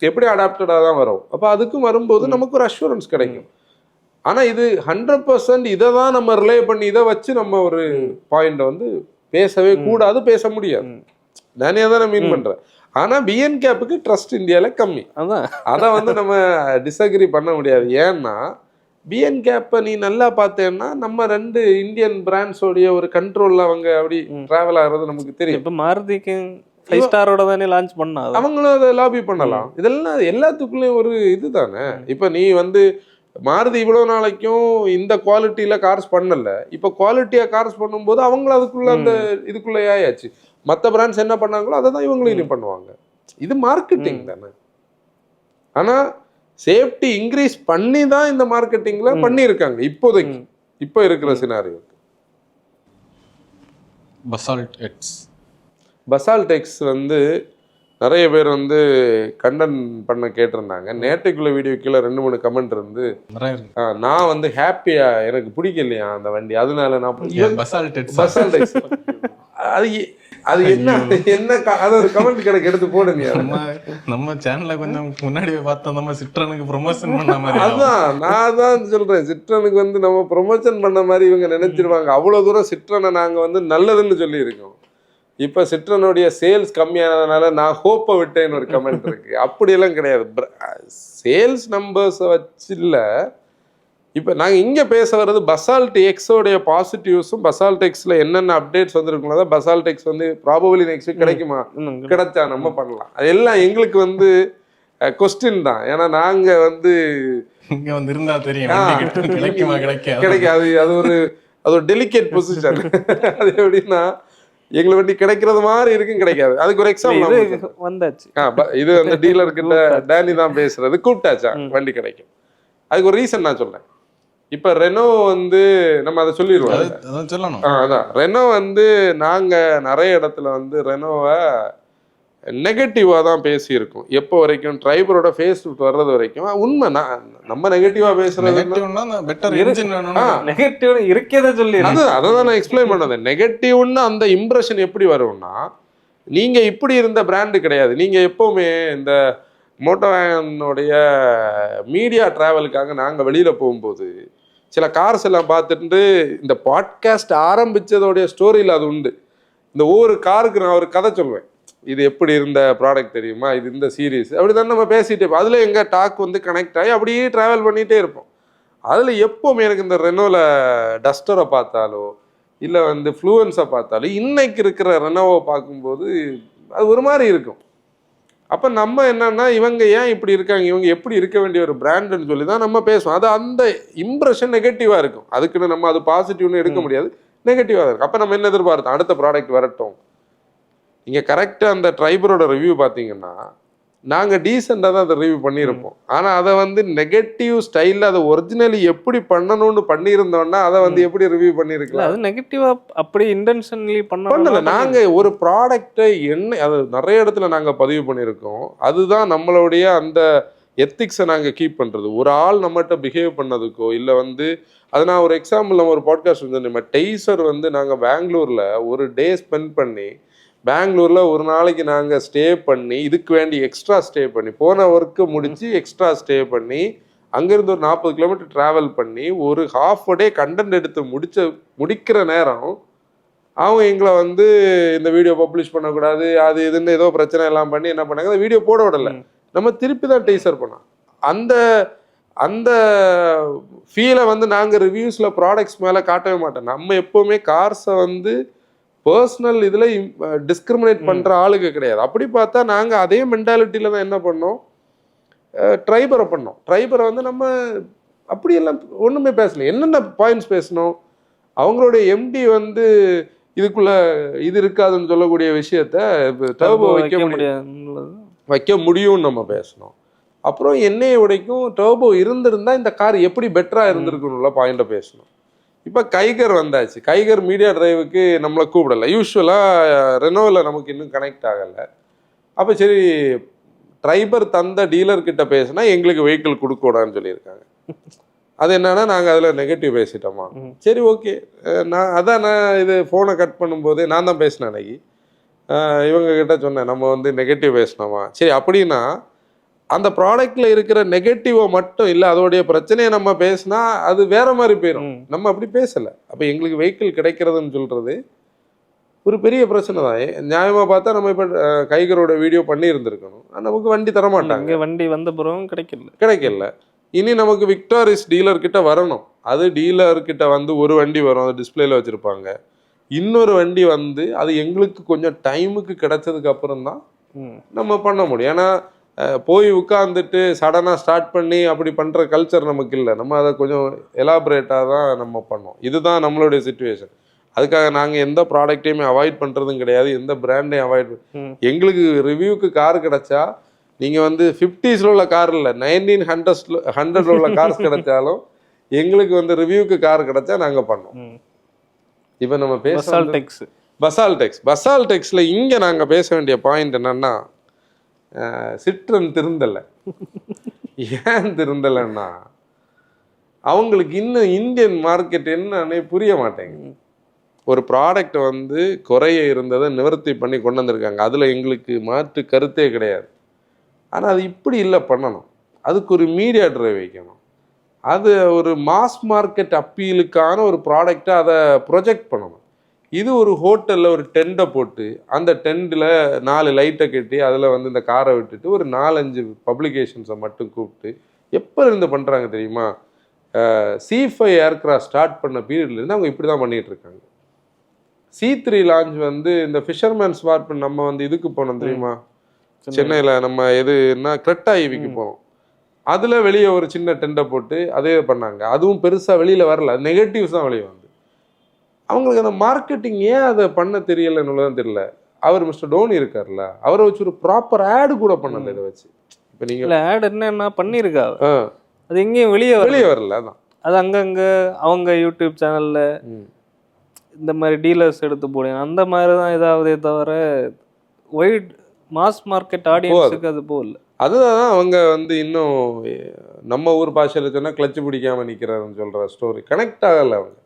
எப்படி அடாப்டடாக தான் வரும். அப்போ அதுக்கும் வரும்போது நமக்கு ஒரு அஷூரன்ஸ் கிடைக்கும். ஆனால் இது 100% இதை தான் நம்ம ரிலே பண்ணி இதை வச்சு நம்ம ஒரு பாயிண்டை வந்து பேசவே கூடாது, பேச முடியாது. நானே தான் நான் மீன் பண்ணுறேன். ஆனால் பிஎன் கேப்புக்கு ட்ரஸ்ட் இந்தியாவில் கம்மி, அதை வந்து நம்ம டிஸ்அக்ரி பண்ண முடியாது. ஏன்னா பிஎன் கேப்பை நீ நல்லா பார்த்தேன்னா நம்ம 2 இந்தியன் பிராண்ட்ஸோடைய ஒரு கண்ட்ரோலில் அவங்க அப்படி ட்ராவல் ஆகிறது நமக்கு தெரியும். இப்போ மாருதிக்கு 5 ஸ்டாரோட தானே லான்ச் பண்ணா, அவங்களும் அதை லாபி பண்ணலாம். இதெல்லாம் எல்லாத்துக்குள்ளேயும் ஒரு இது தானே. இப்போ நீ வந்து மாருதி இவ்வளோ நாளைக்கும் இந்த குவாலிட்டியில கார்ஸ் பண்ணல, இப்போ குவாலிட்டியா கார்ஸ் பண்ணும்போது அவங்களும் அதுக்குள்ள அந்த இதுக்குள்ளே ஆயாச்சு. மற்ற பிராண்ட்ஸ் என்ன பண்ணாங்களோ அதை தான் இவங்களும் இனி பண்ணுவாங்க. இது மார்க்கெட்டிங் தானே. ஆனால் சேஃப்டி இன்க்ரீஸ் பண்ணி தான் இந்த மார்க்கெட்டிங்ல பண்ணியிருக்காங்க இப்போதைக்கு, இப்போ இருக்கிற சினாரியோக்கு. பசால்ட் எக்ஸ் வந்து நிறைய பேர் வந்து கண்டன் பண்ண கேட்டிருந்தாங்க. நேற்றுக்குள்ள வீடியோ கீழே 2-3 கமெண்ட் இருந்து, நான் வந்து ஹாப்பியா, எனக்கு பிடிக்கலையா அந்த வண்டி, அதனால நான் பசால்ட் எக்ஸ் அது என்ன அது ஒரு கமெண்ட் கிடைக்க எடுத்து போடுங்க. நம்ம சேனல்ல கொஞ்சம் முன்னாடி பார்த்தா நம்ம சிட்ரனுக்கு ப்ரொமோஷன் பண்ண மாதிரி. அதான் நான் தான் சொல்றேன், சிட்ரனுக்கு வந்து நம்ம ப்ரொமோஷன் பண்ண மாதிரி இவங்க நினைச்சிருவாங்க. அவ்வளவு தூரம் சிட்ரனை நாங்க வந்து நல்லதுன்னு சொல்லி இருக்கோம். இப்போ சிட்ரனுடைய சேல்ஸ் கம்மியானதுனால நான் ஹோப்பை விட்டேன்னு ஒரு கமெண்ட் இருக்கு. அப்படியெல்லாம் கிடையாது. சேல்ஸ் நம்பர்ஸை வச்சு இல்லை. இப்போ நாங்கள் இங்கே பேச வர்றது பசால்ட் எக்ஸோடைய பாசிட்டிவ்ஸும், பசால்ட் எக்ஸில் என்னென்ன அப்டேட்ஸ் வந்துருக்குங்களோ தான். பசால்ட் எக்ஸ் வந்து ப்ராபபிலி நெக்ஸ்ட் வீக் கிடைக்குமா, கிடைச்சா நம்ம பண்ணலாம். அதெல்லாம் எங்களுக்கு வந்து கொஸ்டின் தான். ஏன்னா நாங்கள் வந்து இங்கே வந்து இருந்தால் தெரியும் கிடைக்குமா கிடைக்காது. அது ஒரு டெலிகேட் பொசிஷன். அது எப்படின்னா எங்களை வண்டி கிடைக்கிறது மாதிரி இருக்கும், கிடைக்காது. அதுக்கு ஒரு எக்ஸாம்பிள் வந்தாச்சு. இது வந்து டீலர் கிட்ட டேனி தான் பேசுறது, கூப்பிட்டாச்சா வண்டி கிடைக்கும். அதுக்கு ஒரு ரீசன் நான் சொல்றேன். இப்ப ரெனோ வந்து நம்ம அதை சொல்லிடுவோம். சொல்லணும். அதான் ரெனோ வந்து நாங்க நிறைய இடத்துல வந்து ரெனோவை நெகட்டிவாக தான் பேசியிருக்கோம். எப்போ வரைக்கும் ட்ரைபரோட ஃபேஸ் வர்றது வரைக்கும் உண்மை. நம்ம நெகட்டிவாக பேசுறது நெகட்டிவ் இருக்கேதான் சொல்லி அதை தான் நான் எக்ஸ்பிளைன் பண்ணது. நெகட்டிவ்னு அந்த இம்ப்ரெஷன் எப்படி வரும்னா, நீங்கள் இப்படி இருந்த பிராண்டு கிடையாது. நீங்கள் எப்போவுமே இந்த மோட்டோவேனுடைய மீடியா ட்ராவலுக்காக நாங்கள் வெளியில் போகும்போது சில கார்ஸ் எல்லாம் பார்த்துட்டு இந்த பாட்காஸ்ட் ஆரம்பித்ததோடைய ஸ்டோரியில் அது உண்டு. இந்த ஒவ்வொரு காருக்கு நான் ஒரு கதை சொல்லுவேன். இது எப்படி இருந்த ப்ராடக்ட் தெரியுமா, இது இந்த சீரீஸ் அப்படி தான் நம்ம பேசிகிட்டே இருப்போம். அதில் எங்கள் டாக் வந்து கனெக்ட் ஆகி அப்படியே ட்ராவல் பண்ணிகிட்டே இருப்போம். அதில் எப்போவுமே எனக்கு இந்த ரெனோவில் டஸ்டரை பார்த்தாலோ இல்லை வந்து ஃப்ளூவன்ஸை பார்த்தாலும் இன்னைக்கு இருக்கிற ரெனோவை பார்க்கும்போது அது ஒரு மாதிரி இருக்கும். அப்போ நம்ம என்னன்னா இவங்க ஏன் இப்படி இருக்காங்க, இவங்க எப்படி இருக்க வேண்டிய ஒரு பிராண்டுன்னு சொல்லி தான் நம்ம பேசுவோம். அது அந்த இம்ப்ரெஷன் நெகட்டிவாக இருக்கும். அதுக்குன்னு நம்ம அது பாசிட்டிவ்னு எடுக்க முடியாது, நெகட்டிவாக இருக்கும். அப்போ நம்ம என்ன எதிர்பார்த்தோம், அடுத்த ப்ராடக்ட் வரட்டும். நீங்கள் கரெக்டாக அந்த ட்ரைபரோட ரிவ்யூ பார்த்தீங்கன்னா நாங்கள் டீசெண்டாக தான் அதை ரிவ்யூ பண்ணியிருப்போம். ஆனால் அதை வந்து நெகட்டிவ் ஸ்டைலில் அதை ஒரிஜினலி எப்படி பண்ணணும்னு பண்ணியிருந்தோம்னா அதை வந்து எப்படி ரிவ்யூ பண்ணியிருக்கலாம். அது நெகட்டிவாக அப்படி இன்டென்ஷனலி பண்ணல. நாங்கள் ஒரு ப்ராடக்டை அது நிறைய இடத்துல நாங்கள் பதிவு பண்ணியிருக்கோம். அதுதான் நம்மளுடைய அந்த எத்திக்ஸை நாங்கள் கீப் பண்ணுறது. ஒரு ஆள் நம்மகிட்ட பிஹேவ் பண்ணதுக்கோ இல்லை வந்து அது நான் ஒரு எக்ஸாம்பிள், நம்ம ஒரு பாட்காஸ்ட் வந்து நம்ம டெய்சர் வந்து நாங்கள் பெங்களூரில் ஒரு டே ஸ்பெண்ட் பண்ணி பெங்களூரில் ஒரு நாளைக்கு நாங்கள் ஸ்டே பண்ணி இதுக்கு வேண்டி எக்ஸ்ட்ரா ஸ்டே பண்ணி போன ஒர்க்கு முடித்து எக்ஸ்ட்ரா ஸ்டே பண்ணி அங்கேருந்து ஒரு 40 கிலோமீட்டர் ட்ராவல் பண்ணி ஒரு ஹாஃப் டே கண்டென்ட் எடுத்து முடிக்கிற நேரம் அவங்க எங்களை வந்து இந்த வீடியோ பப்ளிஷ் பண்ணக்கூடாது அது இதுன்னு ஏதோ பிரச்சனை எல்லாம் பண்ணி என்ன பண்ணாங்க, அந்த வீடியோ போட விடலை. நம்ம திருப்பி தான் டீசர் பண்ணோம். அந்த அந்த ஃபீலை வந்து நாங்கள் ரிவ்யூஸில் ப்ராடக்ட்ஸ் மேலே காட்டவே மாட்டோம். நம்ம எப்போவுமே கார்ஸை வந்து பர்சனல் இதில் டிஸ்கிரிமினேட் பண்ணுற ஆளுங்க கிடையாது. அப்படி பார்த்தா நாங்கள் அதே மென்டாலிட்டியில் தான் என்ன பண்ணோம், ட்ரைபரை பண்ணோம். ட்ரைபரை வந்து நம்ம அப்படியெல்லாம் ஒன்றுமே பேசல. என்னென்ன பாயிண்ட்ஸ் பேசணும், அவங்களுடைய எம்டி வந்து இதுக்குள்ள இது இருக்காதுன்னு சொல்லக்கூடிய விஷயத்த டர்போ வைக்க முடியும்னு நம்ம பேசணும். அப்புறம் எண்ணெயை உடைக்கும் டர்போ இருந்திருந்தா இந்த கார் எப்படி பெட்டராக இருந்திருக்குன்னு பாயிண்ட்டை பேசணும். இப்போ கைகர் வந்தாச்சு. கைகர் மீடியா டிரைவுக்கு நம்மளை கூப்பிடலை. யூஸ்வலாக ரெனோவில் நமக்கு இன்னும் கனெக்ட் ஆகலை. அப்போ சரி ட்ரைபர் தந்த டீலர்கிட்ட பேசினா எங்களுக்கு வெஹிக்கிள் கொடுக்கூடாதுன்னு சொல்லியிருக்காங்க. அது என்னன்னா நாங்கள் அதில் நெகட்டிவ் பேசிட்டோமா, சரி ஓகே. நான் இது ஃபோனை கட் பண்ணும்போதே நான் தான் பேசினேன் அன்னைக்கு. இவங்ககிட்ட சொன்னேன் நம்ம வந்து நெகட்டிவ் பேசினோமா. சரி அப்படின்னா அந்த ப்ராடக்ட்ல இருக்கிற நெகட்டிவை மட்டும் இல்லை அதோடைய பிரச்சனையை நம்ம பேசினா அது வேற மாதிரி போயிடும். நம்ம அப்படி பேசலை. அப்போ எங்களுக்கு வெஹிக்கிள் கிடைக்கிறதுன்னு சொல்றது ஒரு பெரிய பிரச்சனை தான். நியாயமாக பார்த்தா நம்ம இப்போ கைகரோட வீடியோ பண்ணி இருந்திருக்கணும். நமக்கு வண்டி தரமாட்டாங்க. வண்டி வந்த பிறகும் கிடைக்கல. இனி நமக்கு விக்டாரிஸ் டீலர்கிட்ட வரணும். அது டீலர்கிட்ட வந்து ஒரு வண்டி வரும், அது டிஸ்பிளேல வச்சுருப்பாங்க. இன்னொரு வண்டி வந்து அது எங்களுக்கு கொஞ்சம் டைமுக்கு கிடைச்சதுக்கு அப்புறம் தான் நம்ம பண்ண முடியும். ஏன்னா போய் உட்காந்துட்டு சடனாக ஸ்டார்ட் பண்ணி அப்படி பண்ணுற கல்ச்சர் நமக்கு இல்லை. நம்ம அதை கொஞ்சம் எலாபரேட்டாக தான் நம்ம பண்ணோம். இதுதான் நம்மளுடைய சிச்சுவேஷன். அதுக்காக நாங்கள் எந்த ப்ராடக்டையுமே அவாய்ட் பண்ணுறதும் கிடையாது, எந்த பிராண்டையும் அவாய்ட். எங்களுக்கு ரிவ்யூக்கு கார் கிடைச்சா நீங்கள் வந்து 50s உள்ள கார் இல்லை 1900 உள்ள கார்ஸ் கிடைச்சாலும் எங்களுக்கு வந்து ரிவ்யூக்கு கார் கிடைச்சா நாங்கள் பண்ணோம். இப்போ நம்ம பசால்டெக்ஸில் இங்கே நாங்கள் பேச வேண்டிய பாயிண்ட் என்னன்னா, சிட்ரன் திருந்தலை. ஏன் திருந்தலைன்னா அவங்களுக்கு இன்னும் இந்தியன் மார்க்கெட் என்னன்னு புரிய மாட்டேங்குது. ஒரு ப்ராடக்ட் வந்து குறைய இருந்ததை நிவர்த்தி பண்ணி கொண்டு வந்திருக்காங்க. அதில் எங்களுக்கு மாற்று கருத்தே கிடையாது. ஆனால் அது இப்படி இல்லை பண்ணணும். அதுக்கு ஒரு மீடியா டிரைவ் வைக்கணும். அது ஒரு மாஸ் மார்க்கெட் அப்பீலுக்கான ஒரு ப்ராடக்டை அதை ப்ரொஜெக்ட் பண்ணணும். இது ஒரு ஹோட்டலில் ஒரு டெண்டை போட்டு அந்த டெண்டில் 4 லைட்டை கட்டி அதில் வந்து இந்த காரை விட்டுட்டு ஒரு 4-5 பப்ளிகேஷன்ஸை மட்டும் கூப்பிட்டு எப்போ இருந்து பண்ணுறாங்க தெரியுமா? C5 ஏர்க்ராஃப்ட் ஸ்டார்ட் பண்ண பீரியட்லேருந்து அவங்க இப்படி தான் பண்ணிகிட்டு இருக்காங்க. C3 லான்ச் வந்து இந்த ஃபிஷர்மேன்ஸ் வார்ப் நம்ம வந்து இதுக்கு போனோம் தெரியுமா, சென்னையில் நம்ம எதுன்னா கிரெட்டா ஈவிக்கு போனோம். அதில் வெளியே ஒரு சின்ன டெண்டை போட்டு அதே பண்ணாங்க. அதுவும் பெருசாக வெளியில் வரல, நெகட்டிவ்ஸ் தான் வெளியே வந்து. அவங்களுக்கு அந்த மார்க்கெட்டிங் ஏன் அதை பண்ண தெரியலைன்னு தான் தெரியல. அவர் மிஸ்டர் டோனி இருக்கார்ல, அவரை வச்சு ஒரு ப்ராப்பர் ஆடு கூட பண்ணல. இதை வச்சு இப்போ நீங்கள் ஆட் என்ன பண்ணியிருக்கா, அது எங்கேயும் வெளியே வரல. அதான் அது அங்கங்கே அவங்க யூடியூப் சேனலில் இந்த மாதிரி டீலர்ஸ் எடுத்து போடுங்க அந்த மாதிரி தான் இதாவதே தவிர ஒயிட் மாஸ் மார்க்கெட் ஆடியன்ஸுக்கு அது போகல. அதுதான் அவங்க வந்து இன்னும் நம்ம ஊர் பாஷையில் சொன்னால் கிளச்சு பிடிக்காமல் நிற்கிறாருன்னு சொல்கிற ஸ்டோரி கனெக்ட் ஆகலை. அவங்க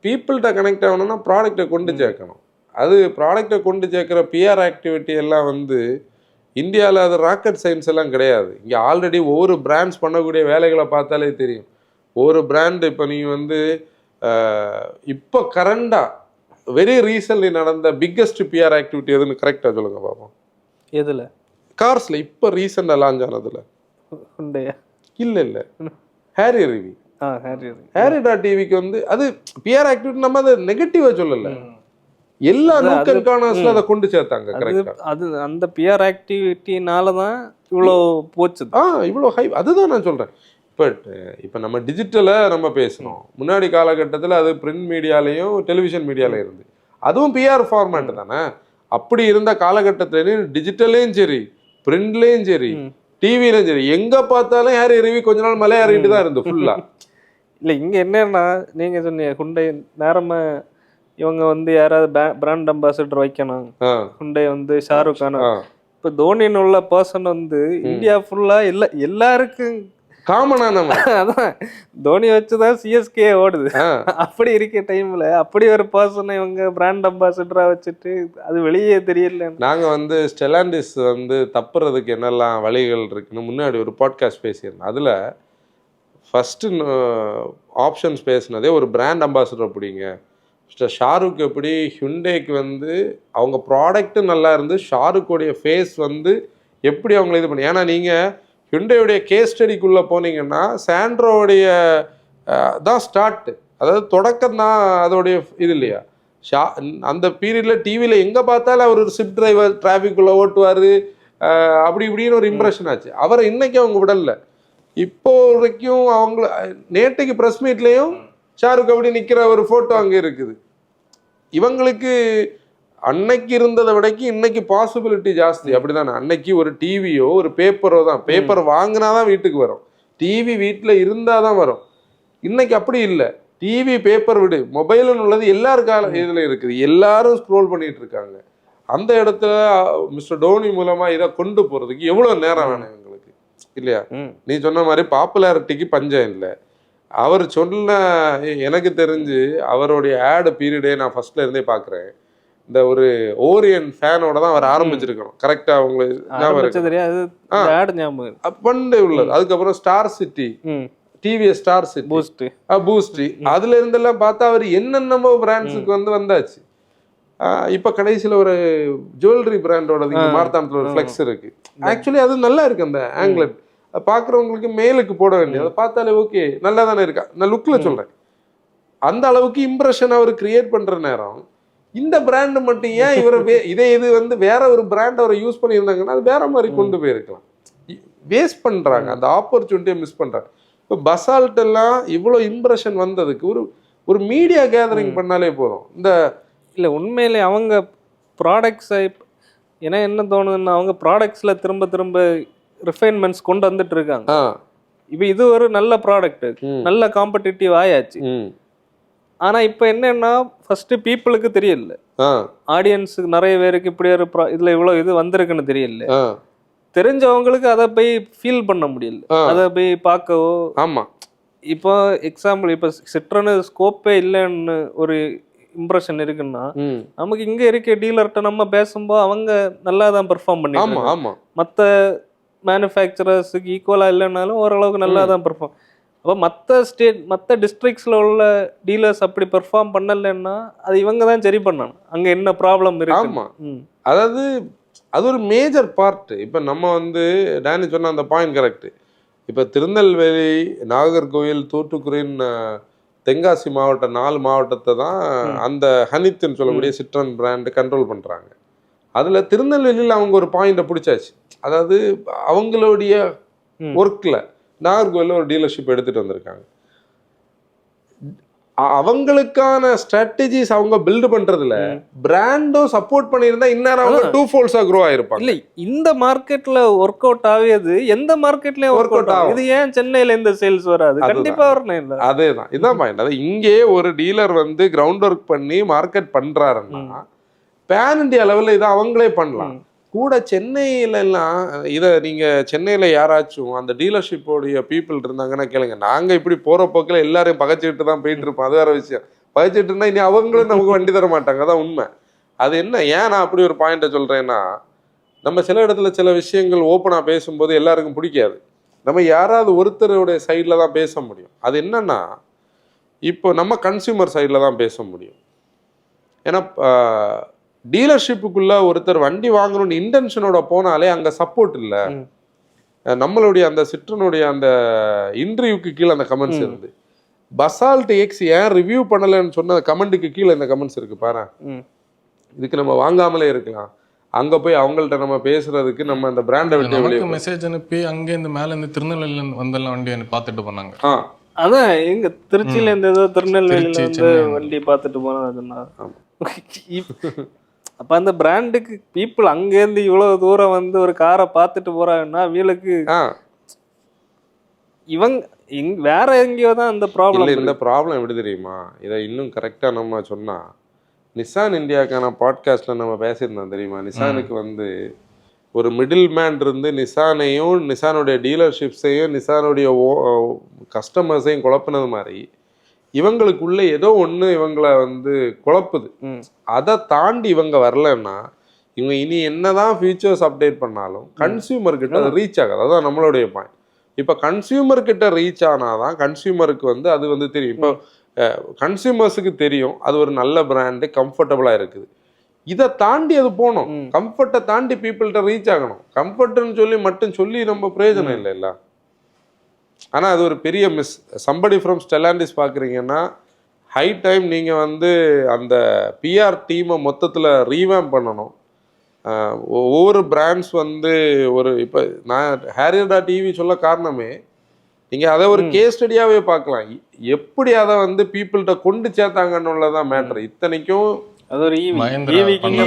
பீப்புள்கிட்ட கனெக்ட் ஆகணும்னா ப்ராடக்டை கொண்டு சேர்க்கணும். அது ப்ராடக்டை கொண்டு சேர்க்குற பிஆர் ஆக்டிவிட்டி எல்லாம் வந்து இந்தியாவில் அது ராக்கெட் சயின்ஸ் எல்லாம் கிடையாது. இங்கே ஆல்ரெடி ஒவ்வொரு பிராண்ட்ஸ் பண்ணக்கூடிய வேலைகளை பார்த்தாலே தெரியும். ஒவ்வொரு பிராண்டு இப்போ நீங்கள் வந்து இப்போ கரண்டாக வெரி ரீசன்ட்லி நடந்த பிக்கஸ்ட் பிஆர் ஆக்டிவிட்டி எதுன்னு கரெக்டாக சொல்லுங்கள் பார்ப்போம். எதில்? கார்ஸில் இப்போ ரீசெண்டாக லான்ச் ஆனதில் இல்லை ஹேரி ரிவி. ஹேரி.டிவிக்கு வந்து அது பிஆர் ஆக்டிவிட்டி நம்ம அதை நெகட்டிவாக சொல்லலை. எல்லா நூக்கன்கானஸ்ல அதை கொண்டு சேர்த்தாங்க. கரெக்டா அது அந்த பிஆர் ஆக்டிவிட்டினால தான் இவ்வளோ போச்சு. இவ்வளோ ஹை. அதுதான் நான் சொல்றேன். இப்போ நம்ம டிஜிட்டலை நம்ம பேசணும். முன்னாடி காலகட்டத்தில் அது பிரிண்ட் மீடியாலையும் டெலிவிஷன் மீடியாலையும் இருந்து அதுவும் பிஆர் ஃபார்மேட் தானே. அப்படி இருந்த காலகட்டத்திலையும் டிஜிட்டல்லையும் சரி பிரிண்ட்லேயும் சரி டிவிலையும் சரி எங்கே பார்த்தாலும் ஹேரி ரிவி கொஞ்ச நாள் மலை ஏறிட்டு தான் இருந்து ஃபுல்லா. இல்லை இங்கே என்னன்னா நீங்கள் சொன்னீங்க ஹுண்டை நேரமா இவங்க வந்து யாராவது பிராண்ட் அம்பாசிடர் வைக்கணும். ஹுண்டை வந்து ஷாருக் கான். இப்போ தோனின்னு உள்ள பர்சன் வந்து இந்தியா ஃபுல்லா எல்லாருக்கும் காமனான அதான் தோனி வச்சுதான் சிஎஸ்கே ஓடுது. அப்படி இருக்க டைம்ல அப்படி ஒரு பர்சனை இவங்க பிராண்ட் அம்பாசிடரா வச்சுட்டு அது வெளியே தெரியல. நாங்க வந்து ஸ்டெலாண்டிஸ் வந்து தப்புறதுக்கு என்னெல்லாம் வழிகள் இருக்குன்னு முன்னாடி ஒரு பாட்காஸ்ட் பேசியிருந்தோம். அதுல ஃபர்ஸ்ட் ஆப்ஷன்ஸ் பேசினதே ஒரு பிராண்ட் அம்பாசிடர் பிடிங்க. ஷாருக் எப்படி ஹுண்டேக்கு வந்து அவங்க ப்ராடக்ட்டு நல்லா இருந்து ஷாருக்குடைய ஃபேஸ் வந்து எப்படி அவங்கள இது பண்ணி. ஏன்னா நீங்கள் ஹுண்டேயுடைய கேஸ் ஸ்டடிக்குள்ளே போனீங்கன்னா சாண்ட்ரோடைய தான் ஸ்டார்ட்டு, அதாவது தொடக்கம் தான் அதோடைய இது இல்லையா. அந்த பீரியடில் டிவியில் எங்கே பார்த்தாலும் அவர் ஒரு ஷிப் டிரைவர் டிராஃபிக்குள்ளே ஓட்டுவார் அப்படி இப்படின்னு ஒரு இம்ப்ரெஷன் ஆச்சு. அவரை இன்னைக்கு அவங்க விடலை. இப்போ வரைக்கும் அவங்கள நேற்றுக்கு ப்ரெஸ் மீட்லேயும் ஷாருக் அப்படி நிற்கிற ஒரு ஃபோட்டோ அங்கே இருக்குது. இவங்களுக்கு அன்னைக்கு இருந்ததை விடைக்கு இன்னைக்கு பாசிபிலிட்டி ஜாஸ்தி. அப்படிதானே? அன்னைக்கு ஒரு டிவியோ ஒரு பேப்பரோ தான். பேப்பர் வாங்கினா தான் வீட்டுக்கு வரும், டிவி வீட்டில் இருந்தால் தான் வரும். இன்னைக்கு அப்படி இல்லை. டிவி பேப்பர் விடு, மொபைல்னு உள்ளது எல்லாருக்கால இதில் இருக்குது. எல்லாரும் ஸ்க்ரோல் பண்ணிட்டு இருக்காங்க. அந்த இடத்துல மிஸ்டர் டோனி மூலமாக இதை கொண்டு போகிறதுக்கு எவ்வளோ நேரம் வேணும் எங்களுக்கு இல்லையா? நீ சொன்ன மாதிரி பாப்புலாரிட்டிக்கு பஞ்சம் இல்லை. அவர் சொன்ன எனக்கு தெரிஞ்சு அவருடைய ஆடு பீரியடே நான் ஃபர்ஸ்ட்ல இருந்தே பார்க்குறேன். இந்த ஒரு ஓரியன் ஃபேனோட தான் அவர் ஆரம்பிச்சிருக்கணும். கரெக்டா உங்களுக்கு பண்டு உள்ளது. அதுக்கப்புறம் star city, TVS star city, boost, அதுல இருந்தெல்லாம் பார்த்தா அவர் என்னென்னமோ பிராண்ட்ஸுக்கு வந்து வந்தாச்சு. இப்போ கடைசியில் ஒரு ஜுவல்லரி பிராண்டோட மார்த்தாண்டத்தில் ஒரு ஃப்ளெக்ஸ் இருக்கு. ஆக்சுவலி அது நல்லா இருக்கு. அந்த ஆங்கிலட் பார்க்குறவங்களுக்கு மேலுக்கு போட வேண்டியது. அதை பார்த்தாலே ஓகே நல்லா தானே இருக்கா. நான் லுக்கில் சொல்கிறேன். அந்த அளவுக்கு இம்ப்ரெஷன் அவர் கிரியேட் பண்ணுற நேரம் இந்த பிராண்டு மட்டும் ஏன் இவரை இது வந்து வேற ஒரு பிராண்ட் அவரை யூஸ் பண்ணியிருந்தாங்கன்னா அது வேற மாதிரி கொண்டு போயிருக்கலாம். வேஸ்ட் பண்ணுறாங்க, அந்த ஆப்பர்ச்சுனிட்டியை மிஸ் பண்ணுறாங்க. இப்போ பசால்ட் எல்லாம் இவ்வளோ இம்ப்ரெஷன் வந்ததுக்கு ஒரு மீடியா கேதரிங் பண்ணாலே போதும். இந்த இல்லை உண்மையிலே அவங்க ப்ராடக்ட்ஸை ஏன்னா என்ன தோணுதுன்னா அவங்க ப்ராடக்ட்ஸில் திரும்ப ரிஃபைன்மெண்ட்ஸ் கொண்டு வந்துட்டு இருக்காங்க. இப்போ இது ஒரு நல்ல ப்ராடக்ட், நல்ல காம்படிட்டிவ் ஆயாச்சு. ஆனா இப்போ என்னன்னா ஃபர்ஸ்ட் பீப்புளுக்கு தெரியல, ஆடியன்ஸுக்கு நிறைய பேருக்கு இப்படி ஒரு இதுல இவ்வளவு இது வந்திருக்குன்னு தெரியல. தெரிஞ்சவங்களுக்கு அதை போய் ஃபீல் பண்ண முடியல, அதை போய் பார்க்கவோ. ஆமா இப்போ எக்ஸாம்பிள் இப்போ சிட்ரனு ஸ்கோப்பே இல்லைன்னு ஒரு இம்ப்ரெஷன் இருக்குன்னா நமக்கு இங்க இருக்க டீலர்கிட்ட நம்ம பேசும்போது அவங்க நல்லா தான் பெர்ஃபார்ம் பண்ணி மற்ற மேனுஃபேக்சரர்ஸுக்கு ஈக்குவலாக இல்லைன்னாலும் ஓரளவுக்கு நல்லா தான் பெர்ஃபார்ம். அப்போ மற்ற டிஸ்ட்ரிக்ஸில் உள்ள டீலர்ஸ் அப்படி பெர்ஃபார்ம் பண்ணலைன்னா அது இவங்க தான் சரி பண்ணணும். அங்கே என்ன ப்ராப்ளம் இருக்கு. ஆமாம், அதாவது அது ஒரு மேஜர் பார்ட். இப்போ நம்ம வந்து டேனி சொன்ன அந்த பாயிண்ட் கரெக்டு. இப்போ திருநெல்வேலி, நாகர்கோவில், தூத்துக்குடின், தென்காசி மாவட்டம் 4 மாவட்டத்தை தான் அந்த ஹனித்துன்னு சொல்லக்கூடிய சிட்ரன் பிராண்டு கண்ட்ரோல் பண்ணுறாங்க. அதில் திருநெல்வேலியில் அவங்க ஒரு பாயிண்டை பிடிச்சாச்சு. அதாவது அவங்களுடைய ஒர்க்கில் நாகர்கோவிலில் ஒரு டீலர்ஷிப் எடுத்துகிட்டு வந்திருக்காங்க. அவங்களுக்கான ஸ்ட்ராட்டஜிஸ் அவங்க பில்டு பண்றதுல பிராண்டும் சப்போர்ட் பண்ணியிருந்தா இந்நேரம் அவங்க 2 folds-ஆ grow ஆயிருப்பாங்க. இல்லை இந்த மார்க்கெட்ல ஒர்க் அவுட் ஆகியது எந்த மார்க்கெட்லயும் ஒர்க் அவுட் ஆகும். இது ஏன் சென்னையில இந்த சேல்ஸ் வராது? கண்டிப்பா வரணும். இல்லை அதேதான், இதான் பாயிண்ட். அதாவது இங்கே ஒரு டீலர் வந்து கிரவுண்ட் ஒர்க் பண்ணி மார்க்கெட் பண்றாருன்னா பேன் இண்டியா லெவலில் இதை அவங்களே பண்ணலாம். கூட சென்னையிலலாம் இதை நீங்கள் சென்னையில் யாராச்சும் அந்த டீலர்ஷிப்போடைய பீப்புள் இருந்தாங்கன்னா கேளுங்க. நாங்கள் இப்படி போகிற போக்கில் எல்லாரையும் பகைச்சிட்டு தான் போயிட்டு இருப்போம். அது வேறு விஷயம். பகைச்சிட்டு இருந்தால் இனி அவங்களும் நமக்கு வண்டி தர மாட்டாங்க. அதான் உண்மை. அது என்ன, ஏன் நான் அப்படி ஒரு பாயிண்ட்டை சொல்கிறேன்னா, நம்ம சில இடத்துல சில விஷயங்கள் ஓப்பனாக பேசும்போது எல்லாருக்கும் பிடிக்காது. நம்ம யாராவது ஒருத்தருடைய சைடில் தான் பேச முடியும். அது என்னன்னா, இப்போ நம்ம கன்சியூமர் சைடில் தான் பேச முடியும். ஏன்னா டீலர்ஷிப்புக்குள்ள ஒருத்தர் வண்டி வாங்கணும்னு இன்டென்ஷனோட போனாலே அங்கே சப்போர்ட் இல்லை. நம்மளுடைய அந்த சிற்றனுடைய அந்த இன்டர்வியூக்கு கீழே அந்த கமெண்ட்ஸ் இருந்து பசால்ட் எக்ஸ் ஏன் ரிவ்யூ பண்ணலைன்னு சொன்ன கமெண்ட்டுக்கு கீழே இந்த கமெண்ட்ஸ் இருக்கு பாரு. இதுக்கு நம்ம வாங்காமலே இருக்கலாம். அங்க போய் அவங்கள்ட்ட நம்ம பேசுறதுக்கு நம்ம அந்த பிராண்டை விட்டு மெசேஜ் அனுப்பி அங்கே இந்த மேல இருந்து திருநெல்வேலியில வந்தெல்லாம் வண்டி பார்த்துட்டு போனாங்க. அதான் எங்க திருச்சியில இருந்து ஏதோ திருநெல்வேலியில வந்து வண்டி பார்த்துட்டு போனா. அப்ப அந்த பிராண்டுக்கு பீப்புள் அங்கேருந்து இவ்வளவு தூரம் வந்து ஒரு காரை பார்த்துட்டு போறாங்கன்னா வீலுக்கு இவங்க வேற எங்கேயோ தான் இந்த ப்ராப்ளம். இந்த ப்ராப்ளம் எப்படி தெரியுமா? இதை இன்னும் கரெக்டா நம்ம சொன்னா, நிசான் இந்தியாக்கான பாட்காஸ்ட்ல நம்ம பேசியிருந்தோம் தெரியுமா? நிசானுக்கு வந்து ஒரு மிடில் மேன் இருந்து நிசானையும் நிசானுடைய டீலர்ஷிப்ஸையும் நிசானுடைய கஸ்டமர்ஸையும் குழப்பினது மாதிரி இவங்களுக்குள்ள ஏதோ ஒன்று இவங்களை வந்து குழப்புது. அதை தாண்டி இவங்க வரலன்னா இவங்க இனி என்னதான் ஃபீச்சர்ஸ் அப்டேட் பண்ணாலும் கன்சியூமர் கிட்ட அது ரீச் ஆகாது. அதுதான் நம்மளுடைய பாயிண்ட். இப்போ கன்சியூமர் கிட்ட ரீச் ஆனாதான் கன்சியூமருக்கு வந்து அது வந்து தெரியும். இப்போ கன்சியூமர்ஸுக்கு தெரியும் அது ஒரு நல்ல பிராண்டு, கம்ஃபர்டபுளாக இருக்குது. இதை தாண்டி அது போகணும். கம்ஃபர்ட்டை தாண்டி பீப்புள்கிட்ட ரீச் ஆகணும். கம்ஃபர்ட்னு மட்டும் சொல்லி நம்ம பிரயோஜனம் இல்லை. ஆனால் அது ஒரு பெரிய மிஸ். சம்படி ஃப்ரம் ஸ்டெலாண்டிஸ் பார்க்குறீங்கன்னா ஹை டைம் நீங்கள் வந்து அந்த பிஆர் டீமை மொத்தத்தில் ரீவேம் பண்ணணும். ஒவ்வொரு பிராண்ட்ஸ் வந்து ஒரு இப்போ நான் ஹேரியர்.டிவி சொல்ல காரணமே நீங்கள் அதை ஒரு கேஸ் ஸ்டடியாகவே பார்க்கலாம். எப்படி அதை வந்து பீப்புள்கிட்ட கொண்டு சேர்த்தாங்கன்னு தான் மேட்ரு. இத்தனைக்கும் அது ஒரு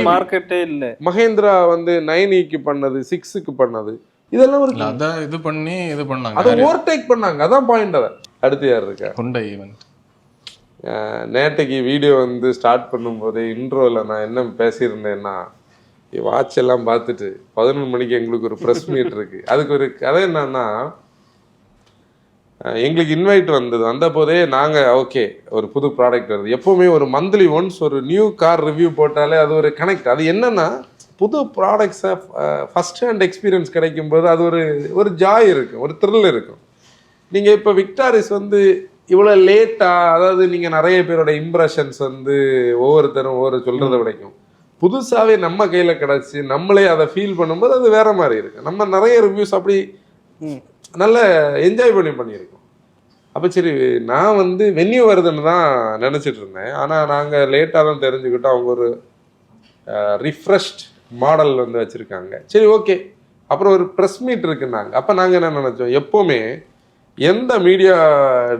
மார்க்கெட்டே இல்லை. மஹேந்திரா வந்து 9E பண்ணது, 6க்கு பண்ணது, இதெல்லாம் ஒரு இது பண்ணி இது பண்ணாங்க, அதை ஓவர்டேக் பண்ணாங்க. அதான் பாயிண்ட். அதை அடுத்து யார் இருக்கா? Hyundai event. நேற்றுக்கு வீடியோ வந்து ஸ்டார்ட் பண்ணும்போது இன்ட்ரோவில் நான் என்ன பேசியிருந்தேன்னா, வாட்ச் எல்லாம் பார்த்துட்டு 11 மணிக்கு எங்களுக்கு ஒரு ப்ரெஸ் மீட் இருக்கு. அதுக்கு ஒரு கதை என்னன்னா, எங்களுக்கு இன்வைட் வந்த போதே நாங்கள் ஓகே ஒரு புது ப்ராடக்ட் வருது. எப்போவுமே ஒரு மந்த்லி ஒன்ஸ் ஒரு நியூ கார் ரிவ்யூ போட்டாலே அது ஒரு கனெக்ட். அது என்னன்னா, புது ப்ராடக்ட்ஸை ஃபஸ்ட் ஹேண்ட் எக்ஸ்பீரியன்ஸ் கிடைக்கும்போது அது ஒரு ஜாய் இருக்கும், ஒரு த்ரில் இருக்கும். நீங்கள் இப்போ விக்டாரிஸ் வந்து இவ்வளோ லேட்டாக, அதாவது நீங்கள் நிறைய பேரோட இம்ப்ரெஷன்ஸ் வந்து ஒவ்வொருத்தரும் ஒவ்வொரு சொல்கிறத விடைக்கும் புதுசாகவே நம்ம கையில் கிடச்சி நம்மளே அதை ஃபீல் பண்ணும்போது அது வேற மாதிரி இருக்கு. நம்ம நிறைய ரிவ்யூஸ் அப்படி நல்ல என்ஜாய் பண்ணியிருக்கோம். அப்போ சரி, நான் வந்து வென்யூ வருதுன்னு தான் நினச்சிட்டு இருந்தேன். ஆனால் நாங்கள் லேட்டாக தான் தெரிஞ்சுக்கிட்டோம் அவங்க ஒரு ரிஃப்ரெஷ்ட் மாடல் வந்து வச்சுருக்காங்க. சரி ஓகே. அப்புறம் ஒரு ப்ரெஸ் மீட் இருக்குன்னாங்க. அப்போ நாங்கள் என்ன நினச்சோம், எப்போவுமே எந்த மீடியா